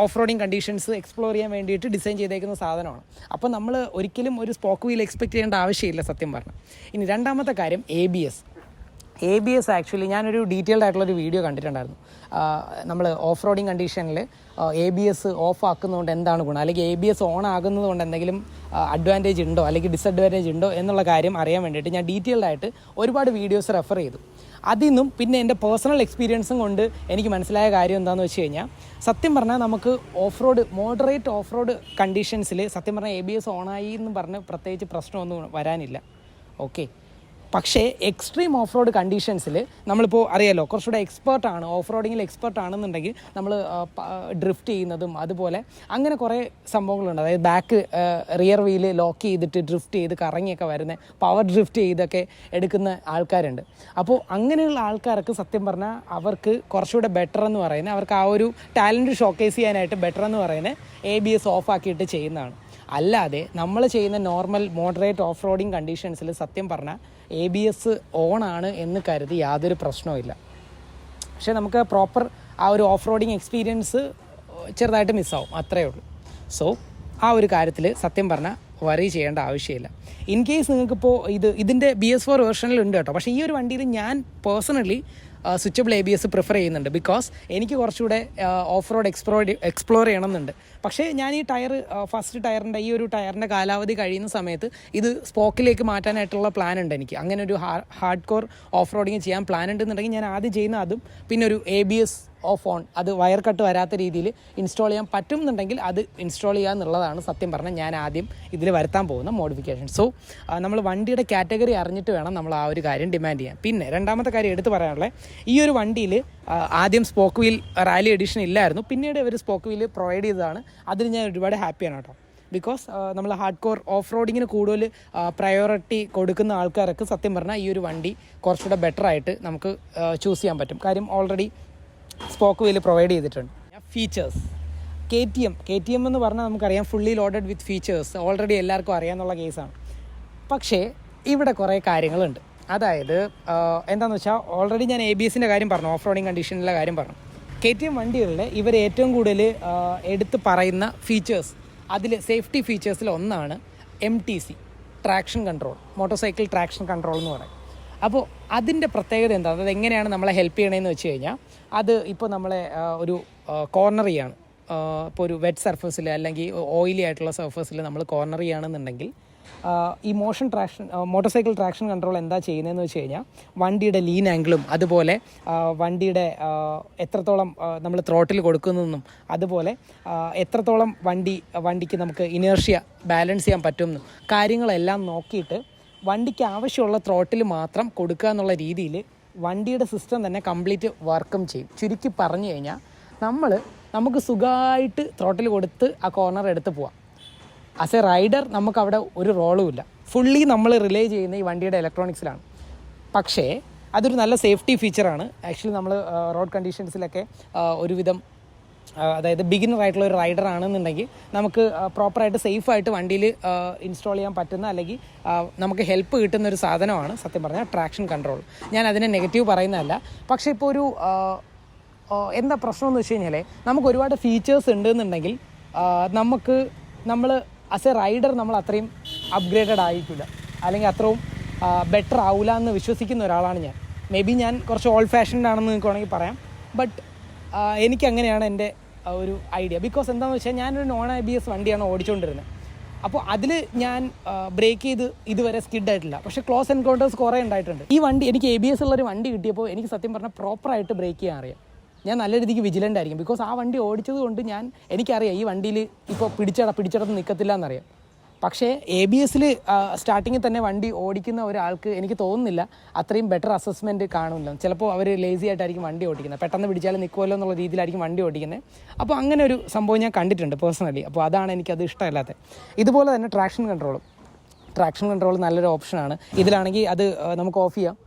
ഓഫ് റോഡിങ് കണ്ടീഷൻസ് എക്സ്പ്ലോർ ചെയ്യാൻ വേണ്ടിയിട്ട് ഡിസൈൻ ചെയ്തേക്കുന്ന സാധനമാണ്. അപ്പോൾ നമ്മൾ ഒരിക്കലും ഒരു സ്പോക്ക് വീൽ എക്സ്പെക്റ്റ് ചെയ്യേണ്ട ആവശ്യമില്ല സത്യം പറഞ്ഞാൽ. ഇനി രണ്ടാമത്തെ കാര്യം എ ബി എസ് ആക്ച്വലി ഞാനൊരു ഡീറ്റെയിൽഡ് ആയിട്ടുള്ളൊരു വീഡിയോ കണ്ടിട്ടുണ്ടായിരുന്നു. നമ്മൾ ഓഫ് റോഡിങ് കണ്ടീഷനിൽ എ ബി എസ് ഓഫ് ആക്കുന്നതുകൊണ്ട് എന്താണ് ഗുണം, അല്ലെങ്കിൽ എ ബി എസ് ഓൺ ആകുന്നത് കൊണ്ട് എന്തെങ്കിലും അഡ്വാൻറ്റേജ് ഉണ്ടോ അല്ലെങ്കിൽ ഡിസഡ്വാൻറ്റേജ് ഉണ്ടോ എന്നുള്ള കാര്യം അറിയാൻ വേണ്ടിയിട്ട് ഞാൻ ഡീറ്റെയിൽഡ് ആയിട്ട് ഒരുപാട് വീഡിയോസ് റെഫർ ചെയ്തു. അതിൽ നിന്നും പിന്നെ എൻ്റെ പേഴ്സണൽ എക്സ്പീരിയൻസും കൊണ്ട് എനിക്ക് മനസ്സിലായ കാര്യം എന്താണെന്ന് വെച്ച് കഴിഞ്ഞാൽ, സത്യം പറഞ്ഞാൽ നമുക്ക് off road, moderate off road കണ്ടീഷൻസിൽ സത്യം പറഞ്ഞാൽ എ ബി എസ് ഓണായി എന്ന് പറഞ്ഞ് പ്രത്യേകിച്ച് പ്രശ്നമൊന്നും വരാനില്ല. ഓക്കെ, പക്ഷേ എക്സ്ട്രീം ഓഫ് റോഡ് കണ്ടീഷൻസിൽ നമ്മളിപ്പോൾ അറിയാലോ, കുറച്ചുകൂടെ എക്സ്പേർട്ടാണ്, ഓഫ് റോഡിങ്ങിൽ എക്സ്പേർട്ട് ആണെന്നുണ്ടെങ്കിൽ നമ്മൾ ഡ്രിഫ്റ്റ് ചെയ്യുന്നതും അതുപോലെ അങ്ങനെ കുറേ സംഭവങ്ങളുണ്ട്. അതായത് ബാക്ക് റിയർ വീല് ലോക്ക് ചെയ്തിട്ട് ഡ്രിഫ്റ്റ് ചെയ്ത് കറങ്ങിയൊക്കെ വരുന്ന, പവർ ഡ്രിഫ്റ്റ് ചെയ്തൊക്കെ എടുക്കുന്ന ആൾക്കാരുണ്ട്. അപ്പോൾ അങ്ങനെയുള്ള ആൾക്കാർക്ക് സത്യം പറഞ്ഞാൽ അവർക്ക് കുറച്ചുകൂടെ ബെറ്റർ എന്ന് പറയുന്നത്, അവർക്ക് ആ ഒരു ടാലൻറ്റ് ഷോക്കേസ് ചെയ്യാനായിട്ട് ബെറ്റർ എന്ന് പറയുന്നത് എ ബി എസ് ഓഫ് ആക്കിയിട്ട് ചെയ്യുന്നതാണ്. അല്ലാതെ നമ്മൾ ചെയ്യുന്ന നോർമൽ മോഡറേറ്റ് ഓഫ് റോഡിങ് കണ്ടീഷൻസിൽ സത്യം പറഞ്ഞാൽ എ ബി എസ് ഓണാണ് എന്ന് കരുതി യാതൊരു പ്രശ്നവുമില്ല. പക്ഷേ നമുക്ക് പ്രോപ്പർ ആ ഒരു ഓഫ് റോഡിങ് എക്സ്പീരിയൻസ് ചെറുതായിട്ട് മിസ്സാവും, അത്രയേ ഉള്ളൂ. സോ ആ ഒരു കാര്യത്തിൽ സത്യം പറഞ്ഞാൽ വറി ചെയ്യേണ്ട ആവശ്യമില്ല. ഇൻ കേസ് നിങ്ങൾക്കിപ്പോൾ ഇതിൻ്റെ BS4 വേർഷനിലുണ്ട് കേട്ടോ. പക്ഷേ ഈ ഒരു വണ്ടിയിൽ ഞാൻ personally switchable A B S prefer ചെയ്യുന്നുണ്ട്. ബിക്കോസ് എനിക്ക് കുറച്ചുകൂടെ ഓഫ് റോഡ് എക്സ്പ്ലോർ ചെയ്യണമെന്നുണ്ട്. പക്ഷേ ഞാൻ ഈ ഫസ്റ്റ് ടയറിൻ്റെ ഈ ഒരു ടയറിൻ്റെ കാലാവധി കഴിയുന്ന സമയത്ത് ഇത് സ്പോക്കിലേക്ക് മാറ്റാനായിട്ടുള്ള പ്ലാൻ ഉണ്ട് എനിക്ക്. അങ്ങനെ ഒരു ഹാർഡ് കോർ ഓഫ് റോഡിങ് ചെയ്യാൻ പ്ലാൻ ഉണ്ടെന്നുണ്ടെങ്കിൽ ഞാൻ ആദ്യം ചെയ്യുന്ന അതും, പിന്നെ ഒരു ABS ഓഫ് ഓൺ, അത് വയർ കട്ട് വരാത്ത രീതിയിൽ ഇൻസ്റ്റാൾ ചെയ്യാൻ പറ്റുമെന്നുണ്ടെങ്കിൽ അത് ഇൻസ്റ്റാൾ ചെയ്യുക എന്നുള്ളതാണ് സത്യം പറഞ്ഞാൽ ഞാൻ ആദ്യം ഇതിൽ വരുത്താൻ പോകുന്ന മോഡിഫിക്കേഷൻ. സോ നമ്മൾ വണ്ടിയുടെ കാറ്റഗറി അറിഞ്ഞിട്ട് വേണം നമ്മൾ ആ ഒരു കാര്യം ഡിമാൻഡ് ചെയ്യാൻ. പിന്നെ രണ്ടാമത്തെ കാര്യം എടുത്ത് പറയാനുള്ളത്, ഈ ഒരു വണ്ടിയിൽ ആദ്യം സ്പോക്ക് വീൽ റാലി എഡിഷൻ ഇല്ലായിരുന്നു, പിന്നീട് ഇവർ സ്പോക്ക് വീൽ പ്രൊവൈഡ് ചെയ്തതാണ്. അതിന് ഞാൻ ഒരുപാട് ഹാപ്പിയാണ് കേട്ടോ. ബിക്കോസ് നമ്മൾ ഹാർഡ് കോർ ഓഫ് റോഡിങ്ങിന് കൂടുതൽ പ്രയോറിറ്റി കൊടുക്കുന്ന ആൾക്കാർക്ക് സത്യം പറഞ്ഞാൽ ഈ ഒരു വണ്ടി കുറച്ചുകൂടെ ബെറ്ററായിട്ട് നമുക്ക് ചൂസ് ചെയ്യാൻ പറ്റും. കാര്യം ഓൾറെഡി സ്പോക്ക് വീൽ പ്രൊവൈഡ് ചെയ്തിട്ടുണ്ട്. ഫീച്ചേഴ്സ് KTM എന്ന് പറഞ്ഞാൽ നമുക്കറിയാം fully loaded with features, already എല്ലാവർക്കും അറിയാമെന്നുള്ള കേസാണ്. പക്ഷേ ഇവിടെ കുറേ കാര്യങ്ങളുണ്ട്. അതായത് എന്താണെന്ന് വെച്ചാൽ ഓൾറെഡി ഞാൻ ABSൻ്റെ കാര്യം പറഞ്ഞു, ഓഫ് റോഡിങ് കണ്ടീഷനിലെ കാര്യം പറഞ്ഞു. KTM വണ്ടികളിൽ ഇവർ ഏറ്റവും കൂടുതൽ എടുത്ത് പറയുന്ന ഫീച്ചേഴ്സ്, അതിൽ സേഫ്റ്റി ഫീച്ചേഴ്സിൽ ഒന്നാണ് MTC, traction control, motor cycle traction control എന്ന് പറയും. അപ്പോൾ അതിൻ്റെ പ്രത്യേകത എന്താണ്, അത് എങ്ങനെയാണ് നമ്മളെ ഹെൽപ്പ് ചെയ്യണമെന്ന് വെച്ച് കഴിഞ്ഞാൽ, അത് ഇപ്പോൾ നമ്മളെ ഒരു കോർണർ ചെയ്യാണ്, ഇപ്പോൾ ഒരു വെറ്റ് സർഫസിൽ അല്ലെങ്കിൽ ഓയിലി ആയിട്ടുള്ള സർഫസിൽ നമ്മൾ കോർണർ ചെയ്യുകയാണെന്നുണ്ടെങ്കിൽ ഈ മോട്ടോർ സൈക്കിൾ ട്രാക്ഷൻ കൺട്രോൾ എന്താ ചെയ്യുന്നതെന്ന് വെച്ച് കഴിഞ്ഞാൽ വണ്ടിയുടെ ലീൻ ആംഗിളും അതുപോലെ വണ്ടിയുടെ എത്രത്തോളം നമ്മൾ ത്രോട്ടിൽ കൊടുക്കുന്നതെന്നും അതുപോലെ എത്രത്തോളം വണ്ടിക്ക് നമുക്ക് ഇനേർഷ്യ ബാലൻസ് ചെയ്യാൻ പറ്റുമെന്നും കാര്യങ്ങളെല്ലാം നോക്കിയിട്ട് വണ്ടിക്ക് ആവശ്യമുള്ള ത്രോട്ടിൽ മാത്രം കൊടുക്കുക എന്നുള്ള രീതിയിൽ വണ്ടിയുടെ സിസ്റ്റം തന്നെ കംപ്ലീറ്റ് വർക്കും ചെയ്യും. ചുരുക്കി പറഞ്ഞു കഴിഞ്ഞാൽ നമുക്ക് സുഖമായിട്ട് ത്രോട്ടിൽ കൊടുത്ത് ആ കോർണർ എടുത്ത് പോവാം. ആസ് എ റൈഡർ നമുക്കവിടെ ഒരു റോളുമില്ല, ഫുള്ളി നമ്മൾ റിലേ ചെയ്യുന്ന ഈ വണ്ടിയുടെ ഇലക്ട്രോണിക്സിലാണ്. പക്ഷേ അതൊരു നല്ല സേഫ്റ്റി ഫീച്ചറാണ്. ആക്ച്വലി നമ്മൾ റോഡ് കണ്ടീഷൻസിലൊക്കെ ഒരുവിധം, അതായത് ബിഗിനർ ആയിട്ടുള്ള ഒരു റൈഡർ ആണെന്നുണ്ടെങ്കിൽ നമുക്ക് പ്രോപ്പറായിട്ട് സേഫായിട്ട് വണ്ടിയിൽ ഇൻസ്റ്റാൾ ചെയ്യാൻ പറ്റുന്ന അല്ലെങ്കിൽ നമുക്ക് ഹെൽപ്പ് കിട്ടുന്ന ഒരു സാധനമാണ് സത്യം പറഞ്ഞാൽ ട്രാക്ഷൻ കൺട്രോൾ. ഞാൻ അതിനെ നെഗറ്റീവ് പറയുന്നതല്ല. പക്ഷേ ഇപ്പോൾ ഒരു എന്താ പ്രശ്നമെന്ന് വെച്ച് കഴിഞ്ഞാൽ നമുക്ക് ഒരുപാട് ഫീച്ചേഴ്സ് ഉണ്ടെന്നുണ്ടെങ്കിൽ നമ്മൾ ആസ് എ റൈഡർ നമ്മൾ അത്രയും അപ്ഗ്രേഡഡ് ആയിരിക്കില്ല, അല്ലെങ്കിൽ അത്രയും ബെറ്റർ ആവില്ല എന്ന് വിശ്വസിക്കുന്ന ഒരാളാണ് ഞാൻ. മേ ബി ഞാൻ കുറച്ച് ഓൾഡ് ഫാഷൻഡ് ആണെന്ന് നിങ്ങൾക്ക് വേണമെങ്കിൽ പറയാം. ബട്ട് എനിക്കങ്ങനെയാണ് എൻ്റെ ഒരു ഐഡിയ. ബിക്കോസ് എന്താണെന്ന് വെച്ചാൽ ഞാനൊരു നോൺ ABS വണ്ടിയാണ് ഓടിച്ചുകൊണ്ടിരുന്നത്. അപ്പോൾ അതിൽ ഞാൻ ബ്രേക്ക് ചെയ്ത് ഇതുവരെ സ്കിഡ് ആയിട്ടില്ല. പക്ഷേ ക്ലോസ് എൻകൗണ്ടേഴ്സ് കുറേ ഉണ്ടായിട്ടുണ്ട്. ഈ വണ്ടി എനിക്ക് ABS ഉള്ളൊരു വണ്ടി കിട്ടിയപ്പോൾ എനിക്ക് സത്യം പറഞ്ഞാൽ പ്രോപ്പറായിട്ട് ബ്രേക്ക് ചെയ്യാൻ അറിയാം. ഞാൻ നല്ല രീതിക്ക് വിജിലൻ്റ് ആയിരിക്കും. ബിക്കോസ് ആ വണ്ടി ഓടിച്ചത് കൊണ്ട് എനിക്കറിയാം ഈ വണ്ടിയിൽ ഇപ്പോൾ പിടിച്ചടത്ത് നിൽക്കത്തില്ല എന്നറിയാം. പക്ഷേ ABSൽ സ്റ്റാർട്ടിങ്ങിൽ തന്നെ വണ്ടി ഓടിക്കുന്ന ഒരാൾക്ക് എനിക്ക് തോന്നുന്നില്ല അത്രയും ബെറ്റർ അസസ്മെൻറ്റ് കാണില്ല. ചിലപ്പോൾ അവർ ലേസി ആയിട്ടായിരിക്കും വണ്ടി ഓടിക്കുന്നത്, പെട്ടെന്ന് പിടിച്ചാൽ നിൽക്കുമല്ലോ എന്നുള്ള രീതിയിലായിരിക്കും വണ്ടി ഓടിക്കുന്നത്. അപ്പോൾ അങ്ങനെ ഒരു സംഭവം ഞാൻ കണ്ടിട്ടുണ്ട് പേഴ്സണലി. അപ്പോൾ അതാണ് എനിക്കത് ഇഷ്ടമല്ലാത്തത്. ഇതുപോലെ തന്നെ ട്രാക്ഷൻ കൺട്രോൾ നല്ലൊരു ഓപ്ഷനാണ്. ഇതിലാണെങ്കിൽ അത് നമുക്ക് ഓഫ് ചെയ്യാം,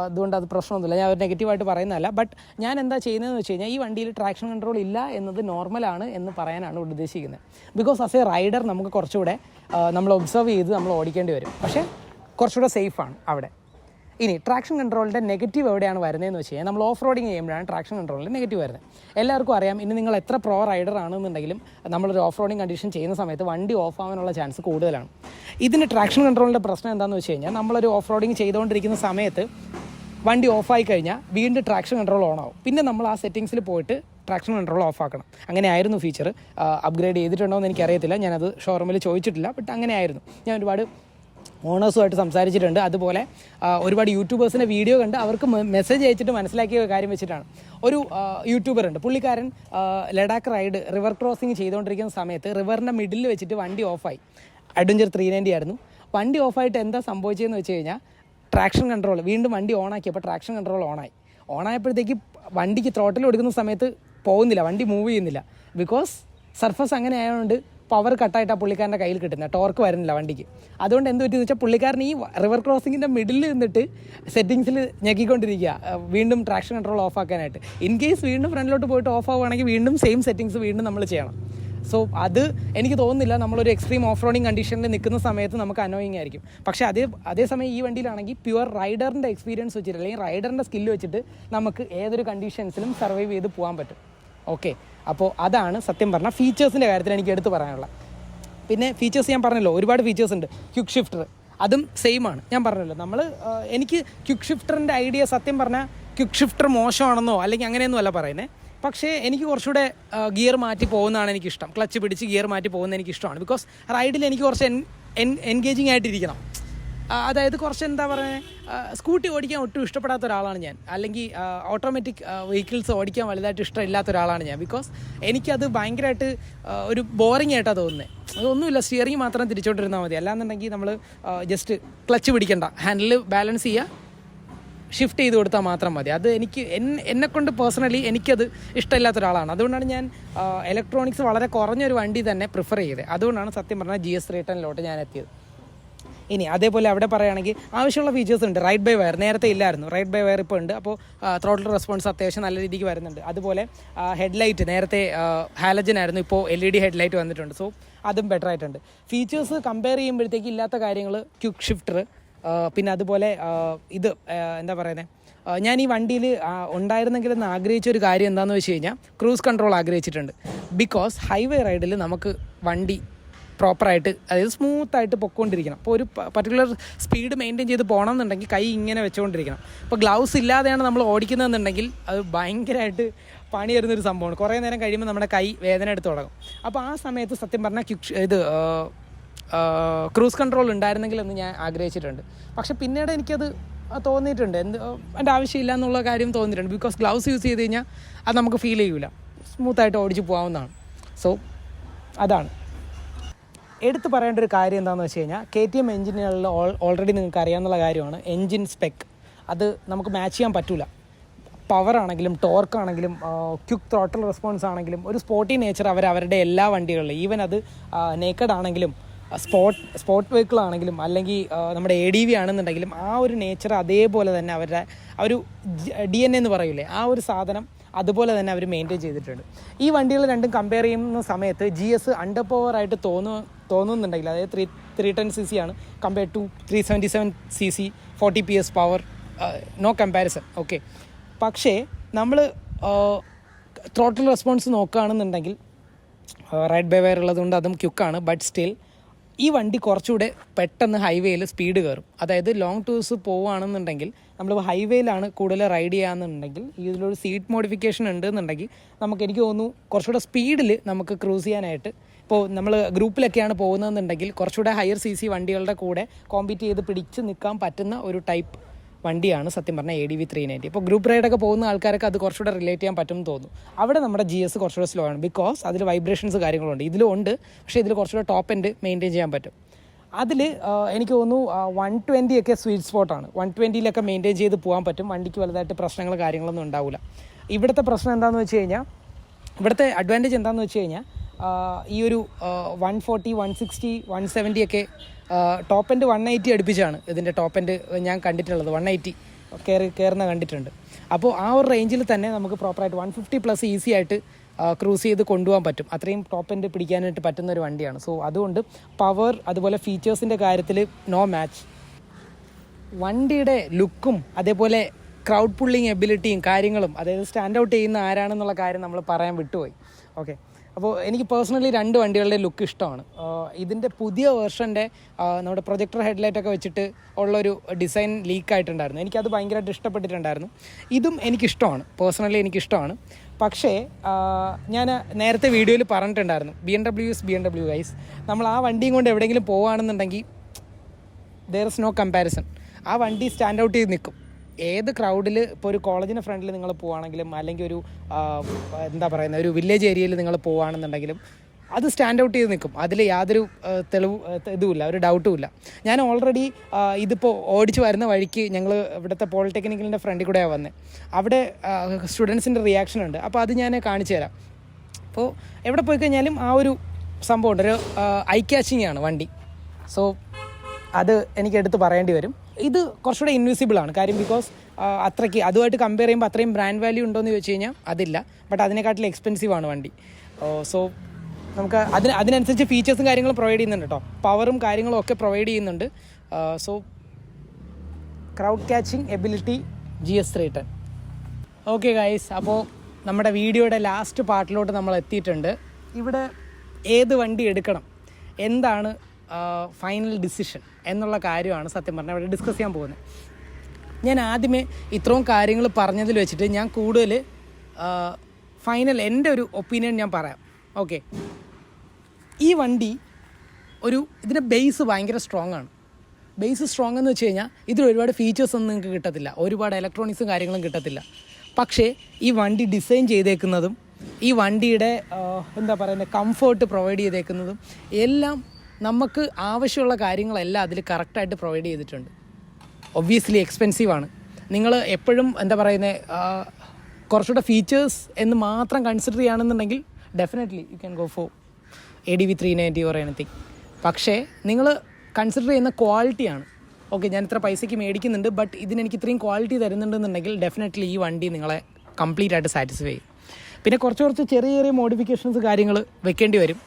അതുകൊണ്ട് അത് പ്രശ്നമൊന്നുമില്ല. ഞാൻ ഒരു നെഗറ്റീവായിട്ട് പറയുന്നതല്ല. ബട്ട് ഞാൻ എന്താ ചെയ്യുന്നതെന്ന് വെച്ച് കഴിഞ്ഞാൽ ഈ വണ്ടിയിൽ ട്രാക്ഷൻ കൺട്രോൾ ഇല്ല എന്നത് നോർമലാണ് എന്ന് പറയാനാണ് ഉദ്ദേശിക്കുന്നത്. ബിക്കോസ് ആസ് എ റൈഡർ നമുക്ക് കുറച്ചുകൂടെ നമ്മൾ ഒബ്സർവ് ചെയ്ത് നമ്മൾ ഓടിക്കേണ്ടി വരും. പക്ഷേ കുറച്ചുകൂടെ സേഫാണ് അവിടെ. ഇനി ട്രാക്ഷൻ കൺട്രോളിൻ്റെ നെഗറ്റീവ് എവിടെയാണ് വരുന്നതെന്ന് വെച്ച് കഴിഞ്ഞാൽ നമ്മൾ ഓഫ് റോഡിങ് ചെയ്യുമ്പോഴാണ് ട്രാക്ഷൻ കൺട്രോളിൻ്റെ നെഗറ്റീവ് വരുന്നത്. എല്ലാവർക്കും അറിയാം, ഇനി നിങ്ങൾ എത്ര പ്രോ റൈഡർ ആണെന്നുണ്ടെങ്കിലും നമ്മളൊരു ഓഫ് റോഡിങ് കണ്ടീഷൻ ചെയ്യുന്ന സമയത്ത് വണ്ടി ഓഫ് ആവാനുള്ള ചാൻസ് കൂടുതലാണ്. ഇതിന് ട്രാക്ഷൻ കൺട്രോളിൻ്റെ പ്രശ്നം എന്താണെന്ന് വെച്ച് കഴിഞ്ഞാൽ നമ്മളൊരു ഓഫ് റോഡിങ് ചെയ്തുകൊണ്ടിരിക്കുന്ന സമയത്ത് വണ്ടി ഓഫായി കഴിഞ്ഞാൽ വീണ്ടും ട്രാക്ഷൻ കൺട്രോൾ ഓൺ ആവും. പിന്നെ നമ്മൾ ആ സെറ്റിങ്സിൽ പോയിട്ട് ട്രാക്ഷൻ കൺട്രോൾ ഓഫ് ആക്കണം. അങ്ങനെയായിരുന്നു ഫീച്ചർ. അപ്ഗ്രേഡ് ചെയ്തിട്ടുണ്ടോ എന്ന് എനിക്കറിയത്തില്ല, ഞാനത് ഷോറൂമിൽ ചോദിച്ചിട്ടില്ല. ബട്ട് അങ്ങനെയായിരുന്നു. ഞാൻ ഒരുപാട് ഓണേഴ്സുമായിട്ട് സംസാരിച്ചിട്ടുണ്ട്. അതുപോലെ ഒരുപാട് യൂട്യൂബേഴ്സിൻ്റെ വീഡിയോ കണ്ട് അവർക്ക് മെസ്സേജ് അയച്ചിട്ട് മനസ്സിലാക്കിയ കാര്യം വെച്ചിട്ടാണ്. ഒരു യൂട്യൂബർ ഉണ്ട്, പുള്ളിക്കാരൻ ലഡാക്ക് റൈഡ് റിവർ ക്രോസിങ് ചെയ്തുകൊണ്ടിരിക്കുന്ന സമയത്ത് റിവറിൻ്റെ മിഡിൽ വെച്ചിട്ട് വണ്ടി ഓഫായി. അഡ്വഞ്ചർ 390 ആയിരുന്നു. വണ്ടി ഓഫായിട്ട് എന്താ സംഭവിച്ചതെന്ന് വെച്ച് കഴിഞ്ഞാൽ ട്രാക്ഷൻ കൺട്രോൾ വീണ്ടും വണ്ടി ഓണാക്കിയപ്പോൾ ട്രാക്ഷൻ കൺട്രോൾ ഓണായപ്പോഴത്തേക്ക് വണ്ടിക്ക് ത്രോട്ടിൽ കൊടുക്കുന്ന സമയത്ത് പോകുന്നില്ല, വണ്ടി മൂവ് ചെയ്യുന്നില്ല. ബിക്കോസ് സർഫസ് അങ്ങനെ ആയതുകൊണ്ട് പവർ കട്ടായിട്ടാണ് പുള്ളിക്കാരൻ്റെ കയ്യിൽ കിട്ടുന്നത്, ടോർക്ക് വരുന്നില്ല വണ്ടിക്ക്. അതുകൊണ്ട് എന്ത് പറ്റിയെന്ന് വെച്ചാൽ പുള്ളിക്കാരൻ ഈ റിവർ ക്രോസിങ്ങിൻ്റെ മിഡിൽ നിന്നിട്ട് സെറ്റിങ്സിൽ ഞെക്കിക്കൊണ്ടിരിക്കുക വീണ്ടും ട്രാക്ഷൻ കൺട്രോൾ ഓഫ് ആക്കാനായിട്ട്. ഇൻ കേസ് വീണ്ടും ഫ്രണ്ടിലോട്ട് പോയിട്ട് ഓഫ് ആവുകയാണെങ്കിൽ വീണ്ടും സെയിം സെറ്റിങ്സ് വീണ്ടും നമ്മൾ ചെയ്യണം. സോ അത് എനിക്ക് തോന്നുന്നില്ല നമ്മളൊരു എക്സ്ട്രീം ഓഫ് റോഡിങ് കണ്ടീഷനിൽ നിൽക്കുന്ന സമയത്ത് നമുക്ക് അനോയിങ് ആയിരിക്കും. പക്ഷേ അതേസമയം ഈ വണ്ടിയിലാണെങ്കിൽ പ്യുവർ റൈഡറിൻ്റെ എക്സ്പീരിയൻസ് വെച്ചിട്ട് അല്ലെങ്കിൽ റൈഡറിൻ്റെ സ്കില്ല് വെച്ചിട്ട് നമുക്ക് ഏതൊരു കണ്ടീഷൻസിലും സർവൈവ് ചെയ്ത് പോകാൻ പറ്റും. ഓക്കെ, അപ്പോൾ അതാണ് സത്യം പറഞ്ഞാൽ ഫീച്ചേഴ്സിൻ്റെ കാര്യത്തിൽ എനിക്ക് എടുത്ത് പറയാനുള്ളത്. പിന്നെ ഫീച്ചേഴ്സ് ഞാൻ പറഞ്ഞല്ലോ, ഒരുപാട് ഫീച്ചേഴ്സ് ഉണ്ട്. ക്വിക്ക് ഷിഫ്റ്റർ അതും സെയിം ആണ്. ഞാൻ പറഞ്ഞല്ലോ, എനിക്ക് ക്വിക്ക് ഷിഫ്റ്ററിൻ്റെ ഐഡിയ സത്യം പറഞ്ഞാൽ ക്വിക്ക് ഷിഫ്റ്റർ മോശമാണെന്നോ അല്ലെങ്കിൽ അങ്ങനെയൊന്നും അല്ല പറയുന്നത്. പക്ഷേ എനിക്ക് കുറച്ചുകൂടെ ഗിയർ മാറ്റി പോകുന്നതാണ് എനിക്കിഷ്ടം. ക്ലച്ച് പിടിച്ച് ഗിയർ മാറ്റി പോകുന്നത് എനിക്കിഷ്ടമാണ്. ബിക്കോസ് റൈഡിൽ എനിക്ക് കുറച്ച് എൻഗേജിങ് ആയിട്ടിരിക്കണം. അതായത് കുറച്ച് എന്താ പറയുക, സ്കൂട്ടി ഓടിക്കാൻ ഒട്ടും ഇഷ്ടപ്പെടാത്ത ഒരാളാണ് ഞാൻ. അല്ലെങ്കിൽ ഓട്ടോമാറ്റിക് വെഹിക്കിൾസ് ഓടിക്കാൻ വലുതായിട്ട് ഇഷ്ടമില്ലാത്ത ഒരാളാണ് ഞാൻ. ബിക്കോസ് എനിക്കത് ഭയങ്കരമായിട്ട് ഒരു ബോറിംഗ് ആയിട്ടാണ് തോന്നുന്നത്. അതൊന്നുമില്ല, സ്റ്റിയറിംഗ് മാത്രം തിരിച്ചോണ്ടിരുന്നാൽ മതി. അല്ലാന്നുണ്ടെങ്കിൽ നമ്മൾ ജസ്റ്റ് ക്ലച്ച് പിടിക്കണ്ട, ഹാൻഡിൽ ബാലൻസ് ചെയ്യുക, ഷിഫ്റ്റ് ചെയ്ത് കൊടുത്താൽ മാത്രം മതി. അത് എന്നെക്കൊണ്ട് പേഴ്സണലി എനിക്കത് ഇഷ്ടമില്ലാത്ത ഒരാളാണ്. അതുകൊണ്ടാണ് ഞാൻ ഇലക്ട്രോണിക്സ് വളരെ കുറഞ്ഞൊരു വണ്ടി തന്നെ പ്രിഫർ ചെയ്തത്. അതുകൊണ്ടാണ് സത്യം പറഞ്ഞാൽ GS310 ഞാൻ എത്തിയത്. ഇനി അതേപോലെ അവിടെ പറയുകയാണെങ്കിൽ ആവശ്യമുള്ള ഫീച്ചേഴ്സ് ഉണ്ട്. റൈഡ് ബൈ വയർ നേരത്തെ ഇല്ലായിരുന്നു, റൈഡ് ബൈ വയർ ഇപ്പോൾ ഉണ്ട്. അപ്പോൾ ത്രോട്ടിൽ റെസ്പോൺസ് അത്യാവശ്യം നല്ല രീതിക്ക് വരുന്നുണ്ട്. അതുപോലെ ഹെഡ്ലൈറ്റ് നേരത്തെ ഹാലജൻ ആയിരുന്നു, ഇപ്പോൾ LED ഹെഡ്ലൈറ്റ് വന്നിട്ടുണ്ട്. സോ അതും ബെറ്റർ ആയിട്ടുണ്ട്. ഫീച്ചേഴ്സ് കമ്പയർ ചെയ്യുമ്പോഴത്തേക്ക് ഇല്ലാത്ത കാര്യങ്ങൾ ക്വിക്ക് ഷിഫ്റ്റർ, പിന്നെ അതുപോലെ ഇത് എന്താ പറയുന്നത്, ഞാൻ ഈ വണ്ടിയിൽ ഉണ്ടായിരുന്നെങ്കിലെന്ന് ആഗ്രഹിച്ച ഒരു കാര്യം എന്താണെന്ന് വെച്ച് കഴിഞ്ഞാൽ ക്രൂസ് കൺട്രോൾ ആഗ്രഹിച്ചിട്ടുണ്ട്. ബിക്കോസ് ഹൈവേ റൈഡിൽ നമുക്ക് വണ്ടി പ്രോപ്പറായിട്ട്, അതായത് സ്മൂത്തായിട്ട് പൊയ്ക്കൊണ്ടിരിക്കണം. അപ്പോൾ ഒരു പർട്ടിക്കുലർ സ്പീഡ് മെയിൻറ്റെയിൻ ചെയ്ത് പോകണം എന്നുണ്ടെങ്കിൽ കൈ ഇങ്ങനെ വെച്ചുകൊണ്ടിരിക്കണം. ഇപ്പോൾ ഗ്ലൗസ് ഇല്ലാതെയാണ് നമ്മൾ ഓടിക്കുന്നതെന്നുണ്ടെങ്കിൽ അത് ഭയങ്കരമായിട്ട് പണി വരുന്നൊരു സംഭവമാണ്. കുറേ നേരം കഴിയുമ്പോൾ നമ്മുടെ കൈ വേദന എടുത്ത് തുടങ്ങും. അപ്പോൾ ആ സമയത്ത് സത്യം പറഞ്ഞാൽ ക്രൂസ് കൺട്രോൾ ഉണ്ടായിരുന്നെങ്കിൽ എന്ന് ഞാൻ ആഗ്രഹിച്ചിട്ടുണ്ട്. പക്ഷെ പിന്നീട് എനിക്കത് തോന്നിയിട്ടുണ്ട്, എൻ്റെ ആവശ്യമില്ല എന്നുള്ള കാര്യം തോന്നിയിട്ടുണ്ട്. ബിക്കോസ് ഗ്ലൗസ് യൂസ് ചെയ്ത് കഴിഞ്ഞാൽ അത് നമുക്ക് ഫീൽ ചെയ്യില്ല, സ്മൂത്തായിട്ട് ഓടിച്ച് പോകാവുന്നതാണ്. സോ അതാണ് എടുത്ത് പറയേണ്ട ഒരു കാര്യം എന്താണെന്ന് വെച്ച് കഴിഞ്ഞാൽ KTM എഞ്ചിനുകളിൽ ഓൾറെഡി നിങ്ങൾക്ക് അറിയാവുന്ന കാര്യമാണ് എൻജിൻ സ്പെക്ക്. അത് നമുക്ക് മാച്ച് ചെയ്യാൻ പറ്റില്ല. പവറാണെങ്കിലും ടോർക്കാണെങ്കിലും ക്വിക്ക് ത്രോട്ടിൽ റെസ്പോൺസ് ആണെങ്കിലും ഒരു സ്പോർട്ടി നേച്ചർ അവരുടെ എല്ലാ വണ്ടികളിലും, ഈവൻ അത് നേക്കഡ് ആണെങ്കിലും സ്പോർട്ട് വെഹിക്കിൾ ആണെങ്കിലും അല്ലെങ്കിൽ നമ്മുടെ ADV ആണെന്നുണ്ടെങ്കിലും ആ ഒരു നേച്ചർ അതേപോലെ തന്നെ അവരുടെ ആ ഒരു DNA എന്ന് പറയൂലേ, ആ ഒരു സാധനം അതുപോലെ തന്നെ അവർ മെയിൻറ്റെയിൻ ചെയ്തിട്ടുണ്ട്. ഈ വണ്ടികൾ രണ്ടും കമ്പയർ ചെയ്യുന്ന സമയത്ത് GS അണ്ടർ പവറായിട്ട് തോന്നുന്നുണ്ടെങ്കിൽ, അതായത് 310cc ആണ് compared to 377cc 40 PS power, no comparison. Okay, പക്ഷേ നമ്മൾ ത്രോട്ടിൽ റെസ്പോൺസ് നോക്കുകയാണെന്നുണ്ടെങ്കിൽ റൈഡ് ബൈ വയർ ഉള്ളതുകൊണ്ട് അതും ക്യുക്കാണ്. ബട്ട് സ്റ്റിൽ ഈ വണ്ടി കുറച്ചുകൂടെ പെട്ടെന്ന് ഹൈവേയിൽ സ്പീഡ് കയറും. അതായത് ലോങ് ടൂർസ് പോവുകയാണെന്നുണ്ടെങ്കിൽ, നമ്മൾ ഹൈവേയിലാണ് കൂടുതൽ റൈഡ് ചെയ്യാമെന്നുണ്ടെങ്കിൽ, ഇതിലൊരു സീറ്റ് മോഡിഫിക്കേഷൻ ഉണ്ടെന്നുണ്ടെങ്കിൽ എനിക്ക് തോന്നുന്നു കുറച്ചുകൂടെ സ്പീഡിൽ നമുക്ക് ക്രൂസ് ചെയ്യാനായിട്ട്, ഇപ്പോൾ നമ്മൾ ഗ്രൂപ്പിലൊക്കെയാണ് പോകുന്നതെന്നുണ്ടെങ്കിൽ കുറച്ചുകൂടെ ഹയർ CC വണ്ടികളുടെ കൂടെ കോമ്പീറ്റ് ചെയ്ത് പിടിച്ച് നിൽക്കാൻ പറ്റുന്ന ഒരു ടൈപ്പ് വണ്ടിയാണ് സത്യം പറഞ്ഞാൽ ADV 390. ഇപ്പോൾ ഗ്രൂപ്പ് റൈഡൊക്കെ പോകുന്ന ആൾക്കാരൊക്കെ അത് കുറച്ചുകൂടെ റിലേറ്റ് ചെയ്യാൻ പറ്റുമെന്ന് തോന്നുന്നു. അവിടെ നമ്മുടെ GS കുറച്ചുകൂടെ സ്ലോ ആണ്. ബിക്കോസ് അതിൽ വൈബ്രേഷൻസ് കാര്യങ്ങളുണ്ട്, ഇതിലും ഉണ്ട്. പക്ഷേ ഇതിൽ കുറച്ചുകൂടെ ടോപ്പ് എൻഡ് മെയിൻറ്റെയിൻ ചെയ്യാൻ പറ്റും. അതിൽ എനിക്ക് തോന്നുന്നു 120 ഒക്കെ സ്വീറ്റ് സ്പോട്ടാണ്. 120 മെയിൻറ്റെയിൻ ചെയ്ത് പോകാൻ പറ്റും. വണ്ടിക്ക് വലുതായിട്ട് പ്രശ്നങ്ങൾ കാര്യങ്ങളൊന്നും ഉണ്ടാവില്ല. ഇവിടുത്തെ പ്രശ്നം എന്താണെന്ന് വെച്ച് കഴിഞ്ഞാൽ, ഇവിടുത്തെ അഡ്വാൻറ്റേജ് എന്താണെന്ന് വെച്ച് കഴിഞ്ഞാൽ, ഈ ഒരു 140, 160, 170 ഒക്കെ ടോപ്പ് എൻഡ് 180 അടുപ്പിച്ചാണ് ഇതിൻ്റെ ടോപ്പ് എൻഡ് ഞാൻ കണ്ടിട്ടുള്ളത്. 180 കയറുന്ന കണ്ടിട്ടുണ്ട്. അപ്പോൾ ആ ഒരു റേഞ്ചിൽ തന്നെ നമുക്ക് പ്രോപ്പറായിട്ട് 150+ ഈസി ആയിട്ട് ക്രൂസ് ചെയ്ത് കൊണ്ടുപോകാൻ പറ്റും. അത്രയും ടോപ്പ് എൻഡ് പിടിക്കാനായിട്ട് പറ്റുന്ന ഒരു വണ്ടിയാണ്. സോ അതുകൊണ്ട് പവർ അതുപോലെ ഫീച്ചേഴ്സിൻ്റെ കാര്യത്തിൽ നോ മാച്ച്. വണ്ടിയുടെ ലുക്കും അതേപോലെ ക്രൗഡ് പുള്ളിങ് എബിലിറ്റിയും കാര്യങ്ങളും, അതായത് സ്റ്റാൻഡ് ഔട്ട് ചെയ്യുന്ന ആരാണെന്നുള്ള കാര്യം നമ്മൾ പറയാൻ വിട്ടുപോയി. ഓക്കെ, അപ്പോൾ എനിക്ക് പേഴ്സണലി രണ്ട് വണ്ടികളുടെ ലുക്ക് ഇഷ്ടമാണ്. ഇതിൻ്റെ പുതിയ വേർഷൻ്റെ നമ്മുടെ പ്രൊജക്ടർ ഹെഡ്ലൈറ്റൊക്കെ വെച്ചിട്ട് ഉള്ളൊരു ഡിസൈൻ ലീക്കായിട്ടുണ്ടായിരുന്നു. എനിക്കത് ഭയങ്കരമായിട്ട് ഇഷ്ടപ്പെട്ടിട്ടുണ്ടായിരുന്നു. ഇതും എനിക്കിഷ്ടമാണ്, പേഴ്സണലി എനിക്കിഷ്ടമാണ്. പക്ഷേ ഞാൻ നേരത്തെ വീഡിയോയിൽ പറഞ്ഞിട്ടുണ്ടായിരുന്നു, BMW ഗൈസ്, നമ്മൾ ആ വണ്ടിയും കൊണ്ട് എവിടെയെങ്കിലും പോവുകയാണെന്നുണ്ടെങ്കിൽ ദെയർ ഇസ് നോ കമ്പാരിസൺ. ആ വണ്ടി സ്റ്റാൻഡ് ഔട്ട് ചെയ്ത് നിൽക്കും. ഏത് ക്രൗഡിൽ, ഇപ്പോൾ ഒരു കോളേജിൻ്റെ ഫ്രണ്ടിൽ നിങ്ങൾ പോവുകയാണെങ്കിലും അല്ലെങ്കിൽ ഒരു എന്താ പറയുന്നത് ഒരു വില്ലേജ് ഏരിയയിൽ നിങ്ങൾ പോവുകയാണെന്നുണ്ടെങ്കിലും അത് സ്റ്റാൻഡ് ഔട്ട് ചെയ്ത് നിൽക്കും. അതിൽ യാതൊരു ഇതുമില്ല, ഒരു ഡൗട്ടും ഇല്ല. ഞാൻ ഓൾറെഡി ഇതിപ്പോൾ ഓടിച്ച് വരുന്ന വഴിക്ക് ഞങ്ങൾ ഇവിടുത്തെ പോളിടെക്നിക്കലിൻ്റെ ഫ്രണ്ടിൽ കൂടെയാണ് വന്നത്. അവിടെ സ്റ്റുഡൻസിൻ്റെ റിയാക്ഷൻ ഉണ്ട്. അപ്പോൾ അത് ഞാൻ കാണിച്ചു തരാം. അപ്പോൾ എവിടെ പോയി കഴിഞ്ഞാലും ആ ഒരു സംഭവം ഉണ്ട്, ഒരു ഐ ക്യാച്ചിങ് ആണ് വണ്ടി. സോ അത് എനിക്ക് എടുത്ത് പറയേണ്ടി വരും. ഇത് കുറച്ചുകൂടെ ഇൻവിസിബിൾ ആണ് കാര്യം. ബിക്കോസ് അത്രയ്ക്ക് അതുമായിട്ട് കമ്പയർ ചെയ്യുമ്പോൾ അത്രയും ബ്രാൻഡ് വാല്യൂ ഉണ്ടോയെന്ന് ചോദിച്ചു കഴിഞ്ഞാൽ അതില്ല. ബട്ട് അതിനെക്കാട്ടിലും എക്സ്പെൻസീവ് ആണ് വണ്ടി. സോ നമുക്ക് അതിനനുസരിച്ച് ഫീച്ചേഴ്സും കാര്യങ്ങളും പ്രൊവൈഡ് ചെയ്യുന്നുണ്ട് കേട്ടോ. പവറും കാര്യങ്ങളും ഒക്കെ പ്രൊവൈഡ് ചെയ്യുന്നുണ്ട്. So crowd catching ability GS 310. Okay guys, അപ്പോൾ നമ്മുടെ വീഡിയോയുടെ ലാസ്റ്റ് പാർട്ടിലോട്ട് നമ്മൾ എത്തിയിട്ടുണ്ട്. ഇവിടെ ഏത് വണ്ടി എടുക്കണം, എന്താണ് ഫൈനൽ ഡിസിഷൻ എന്നുള്ള കാര്യമാണ് സത്യം പറഞ്ഞാൽ ഇവിടെ ഡിസ്കസ് ചെയ്യാൻ പോകുന്നത്. ഞാൻ ആദ്യമേ ഇത്രയും കാര്യങ്ങൾ പറഞ്ഞതിൽ വെച്ചിട്ട് ഞാൻ കൂടുതൽ ഫൈനൽ എൻ്റെ ഒരു ഒപ്പീനിയൻ ഞാൻ പറയാം. ഓക്കെ, ഈ വണ്ടി ഇതിൻ്റെ ബേസ് ഭയങ്കര സ്ട്രോങ് ആണ്. ബേസ് സ്ട്രോങ് എന്ന് വെച്ച് കഴിഞ്ഞാൽ ഇതിൽ ഒരുപാട് ഫീച്ചേഴ്സൊന്നും നിങ്ങൾക്ക് കിട്ടത്തില്ല, ഒരുപാട് ഇലക്ട്രോണിക്സും കാര്യങ്ങളും കിട്ടത്തില്ല. പക്ഷേ ഈ വണ്ടി ഡിസൈൻ ചെയ്തേക്കുന്നതും ഈ വണ്ടിയുടെ എന്താ പറയുന്നത് കംഫേർട്ട് പ്രൊവൈഡ് ചെയ്തേക്കുന്നതും എല്ലാം നമുക്ക് ആവശ്യമുള്ള കാര്യങ്ങളെല്ലാം അതിൽ കറക്റ്റായിട്ട് പ്രൊവൈഡ് ചെയ്തിട്ടുണ്ട്. ഒബ്വിയസ്ലി എക്സ്പെൻസീവാണ്. നിങ്ങൾ എപ്പോഴും എന്താ പറയുന്നത് കുറച്ചുകൂടെ ഫീച്ചേഴ്സ് എന്ന് മാത്രം കൺസിഡർ ചെയ്യുകയാണെന്നുണ്ടെങ്കിൽ definitely you can go for ADV 390 or anything. പക്ഷേ നിങ്ങൾ കൺസിഡർ ചെയ്യുന്ന ക്വാളിറ്റിയാണ്. ഓക്കെ, ഞാൻ ഇത്ര പൈസയ്ക്ക് മേടിക്കുന്നുണ്ട്, ബട്ട് ഇതിനെനിക്ക് ഇത്രയും ക്വാളിറ്റി തരുന്നുണ്ടെന്നുണ്ടെങ്കിൽ ഡെഫിനറ്റ്ലി ഈ വണ്ടി നിങ്ങളെ കംപ്ലീറ്റ് ആയിട്ട് സാറ്റിസ്ഫൈ ചെയ്യും. പിന്നെ കുറച്ച് ചെറിയ ചെറിയ മോഡിഫിക്കേഷൻസ് കാര്യങ്ങൾ വെക്കേണ്ടി വരും.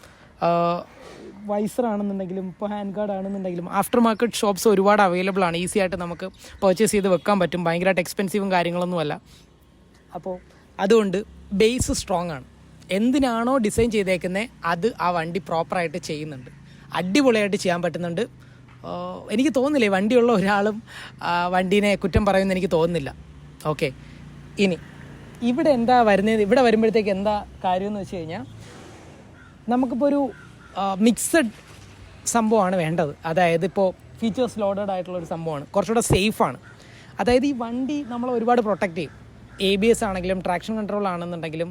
വൈസറാണെന്നുണ്ടെങ്കിലും ഇപ്പോൾ ഹാൻഡ് ഗാർഡ് ആണെന്നുണ്ടെങ്കിലും ആഫ്റ്റർ മാർക്കറ്റ് ഷോപ്സ് ഒരുപാട് അവൈലബിൾ ആണ്. ഈസി ആയിട്ട് നമുക്ക് പർച്ചേസ് ചെയ്ത് വെക്കാൻ പറ്റും. ഭയങ്കരമായിട്ട് എക്സ്പെൻസീവും കാര്യങ്ങളൊന്നുമല്ല. അപ്പോൾ അതുകൊണ്ട് ബേസ് സ്ട്രോങ് ആണ്. എന്തിനാണോ ഡിസൈൻ ചെയ്തേക്കുന്നത് അത് ആ വണ്ടി പ്രോപ്പറായിട്ട് ചെയ്യുന്നുണ്ട്, അടിപൊളിയായിട്ട് ചെയ്യാൻ പറ്റുന്നുണ്ട്. എനിക്ക് തോന്നുന്നില്ല വണ്ടിയുള്ള ഒരാളും വണ്ടീനെ കുറ്റം പറയുമെന്ന് എനിക്ക് തോന്നുന്നില്ല. ഓക്കെ, ഇനി ഇവിടെ എന്താ വരുന്നത്, ഇവിടെ വരുമ്പോഴത്തേക്ക് എന്താ കാര്യമെന്ന് വെച്ച് കഴിഞ്ഞാൽ നമുക്കിപ്പോൾ ഒരു മിക്സഡ് സംഭവമാണ് വേണ്ടത്. അതായത് ഇപ്പോൾ ഫീച്ചേഴ്സ് ലോഡഡ് ആയിട്ടുള്ളൊരു സംഭവമാണ്, കുറച്ചുകൂടെ സേഫാണ്. അതായത് ഈ വണ്ടി നമ്മളെ ഒരുപാട് പ്രൊട്ടക്റ്റ് ചെയ്യും. ABS ആണെങ്കിലും ട്രാക്ഷൻ കൺട്രോൾ ആണെന്നുണ്ടെങ്കിലും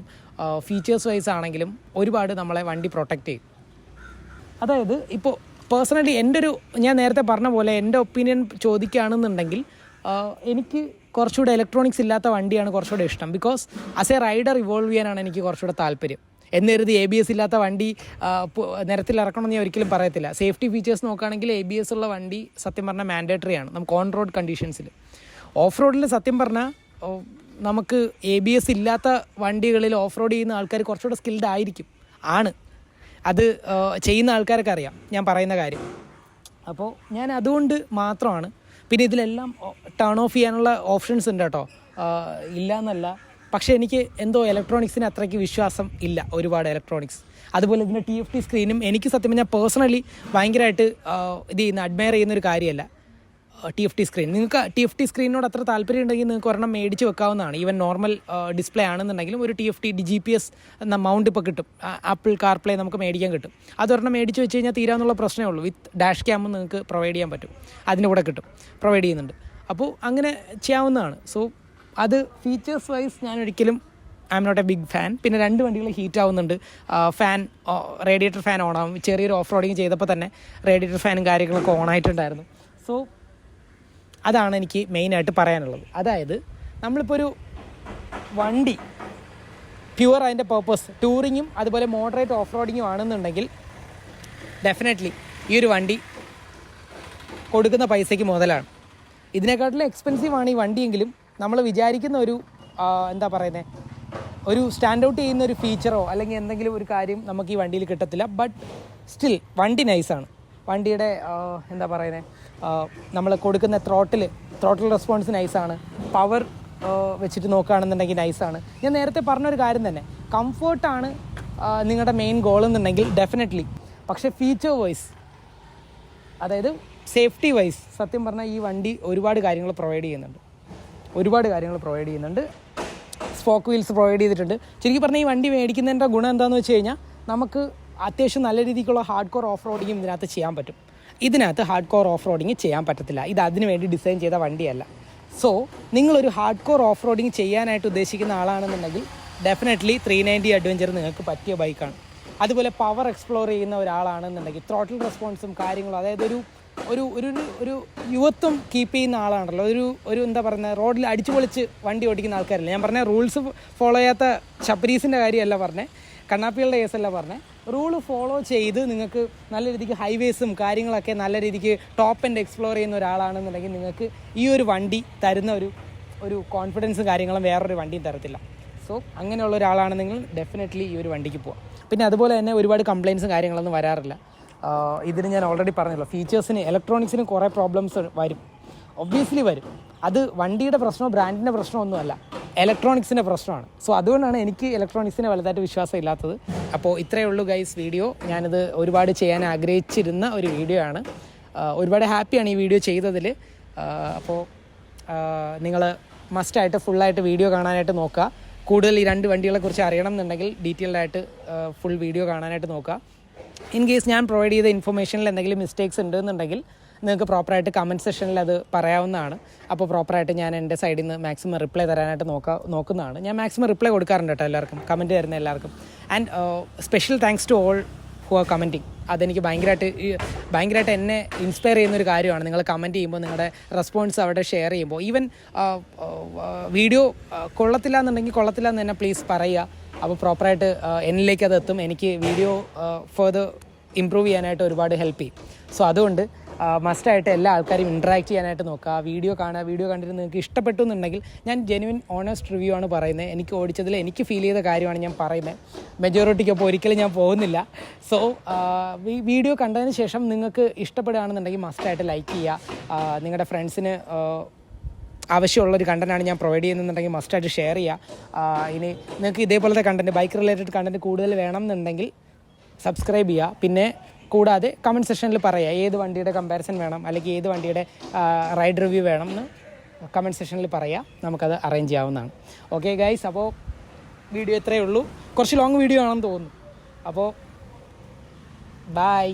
ഫീച്ചേഴ്സ് വൈസ് ആണെങ്കിലും ഒരുപാട് നമ്മളെ വണ്ടി പ്രൊട്ടക്റ്റ് ചെയ്യും. അതായത് ഇപ്പോൾ പേഴ്സണലി ഞാൻ നേരത്തെ പറഞ്ഞ പോലെ എൻ്റെ ഒപ്പീനിയൻ ചോദിക്കുകയാണെന്നുണ്ടെങ്കിൽ എനിക്ക് കുറച്ചുകൂടെ ഇലക്ട്രോണിക്സ് ഇല്ലാത്ത വണ്ടിയാണ് കുറച്ചുകൂടെ ഇഷ്ടം. Because as A rider evolve ചെയ്യാനാണ് എനിക്ക് കുറച്ചുകൂടെ താല്പര്യം. എന്നരുത് ABS ഇല്ലാത്ത വണ്ടി നിരത്തിൽ ഇറക്കണമെന്ന് ഞാൻ ഒരിക്കലും പറയത്തില്ല. സേഫ്റ്റി ഫീച്ചേഴ്സ് നോക്കുകയാണെങ്കിൽ ABS ഉള്ള വണ്ടി സത്യം പറഞ്ഞാൽ മാൻഡേറ്ററി ആണ് നമുക്ക് ഓൺ റോഡ് കണ്ടീഷൻസിൽ. ഓഫ് റോഡിൽ സത്യം പറഞ്ഞാൽ നമുക്ക് ABS ഇല്ലാത്ത വണ്ടികളിൽ ഓഫ് റോഡ് ചെയ്യുന്ന ആൾക്കാർ കുറച്ചുകൂടെ സ്കിൽഡ് ആണ്. അത് ചെയ്യുന്ന ആൾക്കാരൊക്കെ അറിയാം ഞാൻ പറയുന്ന കാര്യം. അപ്പോൾ ഞാൻ അതുകൊണ്ട് മാത്രമാണ്. പിന്നെ ഇതിലെല്ലാം ടേൺ ഓഫ് ചെയ്യാനുള്ള ഓപ്ഷൻസ് ഉണ്ട് കേട്ടോ, ഇല്ല എന്നല്ല. പക്ഷേ എനിക്ക് എന്തോ ഇലക്ട്രോണിക്സിന് അത്രയ്ക്ക് വിശ്വാസം ഇല്ല, ഒരുപാട് ഇലക്ട്രോണിക്സ്. അതുപോലെ ഇതിൻ്റെ TFT സ്ക്രീനും എനിക്ക് സത്യം പറഞ്ഞാൽ പേഴ്സണലി ഭയങ്കരമായിട്ട് അഡ്മയർ ചെയ്യുന്നൊരു കാര്യമല്ല TFT സ്ക്രീൻ. നിങ്ങൾക്ക് TFT സ്ക്രീനിനോട് അത്ര താല്പര്യം ഉണ്ടെങ്കിൽ നിങ്ങൾക്ക് ഒരെണ്ണം മേടിച്ച് വെക്കാവുന്നതാണ്. ഈവൻ നോർമൽ ഡിസ്പ്ലേ ആണെന്നുണ്ടെങ്കിലും ഒരു TFT GPS മൗണ്ട് ഇപ്പോൾ കിട്ടും. ആപ്പിൾ കാർപ്ലേ നമുക്ക് മേടിക്കാൻ കിട്ടും. അതൊരെണ്ണം മേടിച്ച് വെച്ച് കഴിഞ്ഞാൽ തീരാന്നുള്ള പ്രശ്നമേ ഉള്ളൂ. വിത്ത് ഡാഷ് ക്യാമും നിങ്ങൾക്ക് പ്രൊവൈഡ് ചെയ്യാൻ പറ്റും, അതിൻ്റെ കൂടെ കിട്ടും, പ്രൊവൈഡ് ചെയ്യുന്നുണ്ട്. അപ്പോൾ അങ്ങനെ ചെയ്യാവുന്നതാണ്. സോ അത് ഫീച്ചേഴ്സ് വൈസ് ഞാൻ ഒരിക്കലും I'm not a big fan. പിന്നെ 2 വണ്ടികൾ ഹീറ്റ് ആവുന്നുണ്ട്. റേഡിയേറ്റർ ഫാൻ ഓണാവും. ചെറിയൊരു ഓഫ് റോഡിങ് ചെയ്തപ്പോൾ തന്നെ റേഡിയേറ്റർ ഫാനും കാര്യങ്ങളൊക്കെ ഓണായിട്ടുണ്ടായിരുന്നു. സോ അതാണ് എനിക്ക് മെയിനായിട്ട് പറയാനുള്ളത്. അതായത് നമ്മളിപ്പോൾ ഒരു വണ്ടി പ്യുവർ അതിൻ്റെ പേർപ്പസ് ടൂറിങ്ങും അതുപോലെ മോഡറേറ്റ് ഓഫ് റോഡിങ്ങും ആണെന്നുണ്ടെങ്കിൽ ഡെഫിനറ്റ്ലി ഈ ഒരു വണ്ടി കൊടുക്കുന്ന പൈസയ്ക്ക് മുതലാണ്. ഇതിനെക്കാട്ടിലും എക്സ്പെൻസീവാണ് ഈ വണ്ടിയെങ്കിലും നമ്മൾ വിചാരിക്കുന്ന ഒരു ഒരു സ്റ്റാൻഡ് ഔട്ട് ചെയ്യുന്ന ഒരു ഫീച്ചറോ അല്ലെങ്കിൽ എന്തെങ്കിലും ഒരു കാര്യം നമുക്ക് ഈ വണ്ടിയിൽ കിട്ടത്തില്ല. ബട്ട് സ്റ്റിൽ വണ്ടി നൈസാണ്. വണ്ടിയുടെ നമ്മൾ കൊടുക്കുന്ന ത്രോട്ടിൽ റെസ്പോൺസ് നൈസാണ്. പവർ വെച്ചിട്ട് നോക്കുകയാണെന്നുണ്ടെങ്കിൽ നൈസാണ്. ഞാൻ നേരത്തെ പറഞ്ഞൊരു കാര്യം തന്നെ, കംഫേർട്ടാണ് നിങ്ങളുടെ മെയിൻ ഗോൾ എന്നുണ്ടെങ്കിൽ ഡെഫിനറ്റ്ലി. പക്ഷേ ഫീച്ചർ വൈസ്, അതായത് സേഫ്റ്റി വൈസ് സത്യം പറഞ്ഞാൽ ഈ വണ്ടി ഒരുപാട് കാര്യങ്ങൾ പ്രൊവൈഡ് ചെയ്യുന്നുണ്ട്. സ്പോക്ക് വീൽസ് പ്രൊവൈഡ് ചെയ്തിട്ടുണ്ട്. ശരിക്കും പറഞ്ഞാൽ ഈ വണ്ടി മേടിക്കുന്നതിൻ്റെ ഗുണം എന്താണെന്ന് വെച്ച് കഴിഞ്ഞാൽ നമുക്ക് അത്യാവശ്യം നല്ല രീതിക്കുള്ള ഹാർഡ് കോർ ഓഫ് റോഡിങ്ങും ഇതിനകത്ത് ചെയ്യാൻ പറ്റും. ഇതിനകത്ത് ഹാർഡ് കോർ ഓഫ് റോഡിങ് ചെയ്യാൻ പറ്റത്തില്ല. ഇത് അതിന് വേണ്ടി ഡിസൈൻ ചെയ്ത വണ്ടിയല്ല. സോ നിങ്ങളൊരു ഹാർഡ് കോർ ഓഫ് റോഡിങ് ചെയ്യാനായിട്ട് ഉദ്ദേശിക്കുന്ന ആളാണെന്നുണ്ടെങ്കിൽ ഡെഫിനറ്റ്ലി 390 അഡ്വഞ്ചർ നിങ്ങൾക്ക് പറ്റിയ ബൈക്കാണ്. അതുപോലെ പവർ എക്സ്പ്ലോർ ചെയ്യുന്ന ഒരാളാണെന്നുണ്ടെങ്കിൽ ത്രോട്ടിൽ റെസ്പോൺസും കാര്യങ്ങളും, അതായത് ഒരു യുവത്വം കീപ്പ് ചെയ്യുന്ന ആളാണല്ലോ, റോഡിൽ അടിച്ചു പൊളിച്ച് വണ്ടി ഓടിക്കുന്ന ആൾക്കാരല്ല. ഞാൻ പറഞ്ഞ റൂൾസ് ഫോളോ ചെയ്യാത്ത ചപ്പരീസിൻ്റെ കാര്യമല്ല പറഞ്ഞേ, കണ്ണാപ്പികളുടെ കേസല്ല പറഞ്ഞേ. റൂള് ഫോളോ ചെയ്ത് നിങ്ങൾക്ക് നല്ല രീതിക്ക് ഹൈവേസും കാര്യങ്ങളൊക്കെ നല്ല രീതിക്ക് ടോപ്പ് ആൻഡ് എക്സ്പ്ലോർ ചെയ്യുന്ന ഒരാളാണെന്നുണ്ടെങ്കിൽ നിങ്ങൾക്ക് ഈ ഒരു വണ്ടി തരുന്ന ഒരു കോൺഫിഡൻസും കാര്യങ്ങളും വേറൊരു വണ്ടിയും തരത്തില്ല. സോ അങ്ങനെയുള്ള ഒരാളാണെന്നെങ്കിൽ ഡെഫിനറ്റ്ലി ഈ ഒരു വണ്ടിക്ക് പോവാം. പിന്നെ അതുപോലെ തന്നെ ഒരുപാട് കംപ്ലയിൻസും കാര്യങ്ങളൊന്നും വരാറില്ല. ഇതിന് ഞാൻ ഓൾറെഡി പറഞ്ഞല്ലോ, ഫീച്ചേഴ്സിന് ഇലക്ട്രോണിക്സിന് കുറേ പ്രോബ്ലംസ് വരും, ഒബ്വിയസ്ലി വരും. അത് വണ്ടിയുടെ പ്രശ്നമോ ബ്രാൻഡിൻ്റെ പ്രശ്നമൊന്നുമല്ല, ഇലക്ട്രോണിക്സിൻ്റെ പ്രശ്നമാണ്. സോ അതുകൊണ്ടാണ് എനിക്ക് ഇലക്ട്രോണിക്സിനെ വലുതായിട്ട് വിശ്വാസം ഇല്ലാത്തത്. അപ്പോൾ ഇത്രയേ ഉള്ളൂ ഗൈസ് വീഡിയോ. ഞാനിത് ഒരുപാട് ചെയ്യാൻ ആഗ്രഹിച്ചിരുന്ന ഒരു വീഡിയോ ആണ്. ഒരുപാട് ഹാപ്പിയാണ് ഈ വീഡിയോ ചെയ്തതിൽ. അപ്പോൾ നിങ്ങൾ മസ്റ്റായിട്ട് ഫുള്ളായിട്ട് വീഡിയോ കാണാനായിട്ട് നോക്കുക. കൂടുതൽ ഈ 2 വണ്ടികളെക്കുറിച്ച് അറിയണം എന്നുണ്ടെങ്കിൽ ഡീറ്റെയിൽഡായിട്ട് ഫുൾ വീഡിയോ കാണാനായിട്ട് നോക്കുക. ഇൻ കേസ് ഞാൻ പ്രൊവൈഡ് ചെയ്ത ഇൻഫർമേഷനിൽ എന്തെങ്കിലും മിസ്റ്റേക്സ് ഉണ്ടെന്നുണ്ടെങ്കിൽ നിങ്ങൾക്ക് പ്രോപ്പറായിട്ട് കമൻറ്റ് സെക്ഷനിൽ അത് പറയാവുന്നതാണ്. അപ്പോൾ പ്രോപ്പറായിട്ട് ഞാൻ എൻ്റെ സൈഡിൽ നിന്ന് മാക്സിമം റിപ്ലൈ തരാനായിട്ട് നോക്കുന്നതാണ്. ഞാൻ മാക്സിമം റിപ്ലൈ കൊടുക്കാറുണ്ട് കേട്ടോ എല്ലാവർക്കും, കമൻറ്റ് തരുന്ന എല്ലാവർക്കും. And special thanks to all who are commenting. അതെനിക്ക് ഭയങ്കരമായിട്ട് എന്നെ ഇൻസ്പയർ ചെയ്യുന്നൊരു കാര്യമാണ്. നിങ്ങൾ കമൻറ്റ് ചെയ്യുമ്പോൾ നിങ്ങളുടെ റെസ്പോൺസ് അവിടെ ഷെയർ ചെയ്യുമ്പോൾ, ഈവൻ വീഡിയോ കൊള്ളത്തില്ല എന്ന് തന്നെ പ്ലീസ് പറയുക. അപ്പോൾ പ്രോപ്പറായിട്ട് എന്നിലേക്ക് അത് എത്തും. എനിക്ക് വീഡിയോ ഫർദർ ഇമ്പ്രൂവ് ചെയ്യാനായിട്ട് ഒരുപാട് ഹെൽപ്പ് ചെയ്യും. സോ അതുകൊണ്ട് മസ്റ്റായിട്ട് എല്ലാ ആൾക്കാരും ഇൻട്രാക്ട് ചെയ്യാനായിട്ട് നോക്കുക, വീഡിയോ കാണുക. വീഡിയോ കണ്ടിട്ട് നിങ്ങൾക്ക് ഇഷ്ടപ്പെട്ടു എന്നുണ്ടെങ്കിൽ, ഞാൻ ജെന്യുവിൻ ഓണസ്റ്റ് റിവ്യൂ ആണ് പറയുന്നത്. എനിക്ക് ഓടിച്ചതിൽ എനിക്ക് ഫീൽ ചെയ്ത കാര്യമാണ് ഞാൻ പറയുന്നത്. മെജോറിറ്റിക്കൊപ്പം ഒരിക്കലും ഞാൻ പോകുന്നില്ല. സോ വീഡിയോ കണ്ടതിന് ശേഷം നിങ്ങൾക്ക് ഇഷ്ടപ്പെടുകയാണെന്നുണ്ടെങ്കിൽ മസ്റ്റായിട്ട് ലൈക്ക് ചെയ്യുക. നിങ്ങളുടെ ഫ്രണ്ട്സിന് ആവശ്യമുള്ളൊരു കണ്ടൻറ്റാണ് ഞാൻ പ്രൊവൈഡ് ചെയ്യുന്നുണ്ടെങ്കിൽ മസ്റ്റായിട്ട് ഷെയർ ചെയ്യുക. ഇനി നിങ്ങൾക്ക് ഇതേപോലത്തെ കണ്ടൻറ്റ്, ബൈക്ക് റിലേറ്റഡ് കണ്ടൻറ്റ് കൂടുതൽ വേണം എന്നുണ്ടെങ്കിൽ സബ്സ്ക്രൈബ് ചെയ്യുക. പിന്നെ കൂടാതെ കമൻറ്റ് സെക്ഷനിൽ പറയുക ഏത് വണ്ടിയുടെ കമ്പാരിസൺ വേണം, അല്ലെങ്കിൽ ഏത് വണ്ടിയുടെ റൈഡ് റിവ്യൂ വേണം എന്ന് കമൻറ്റ് സെക്ഷനിൽ പറയുക. നമുക്കത് അറേഞ്ച് ചെയ്യാവുന്നതാണ്. ഓക്കെ ഗൈസ്, അപ്പോൾ വീഡിയോ ഇത്രയേ ഉള്ളൂ. കുറച്ച് ലോങ് വീഡിയോ ആണെന്ന് തോന്നുന്നു. അപ്പോൾ ബൈ.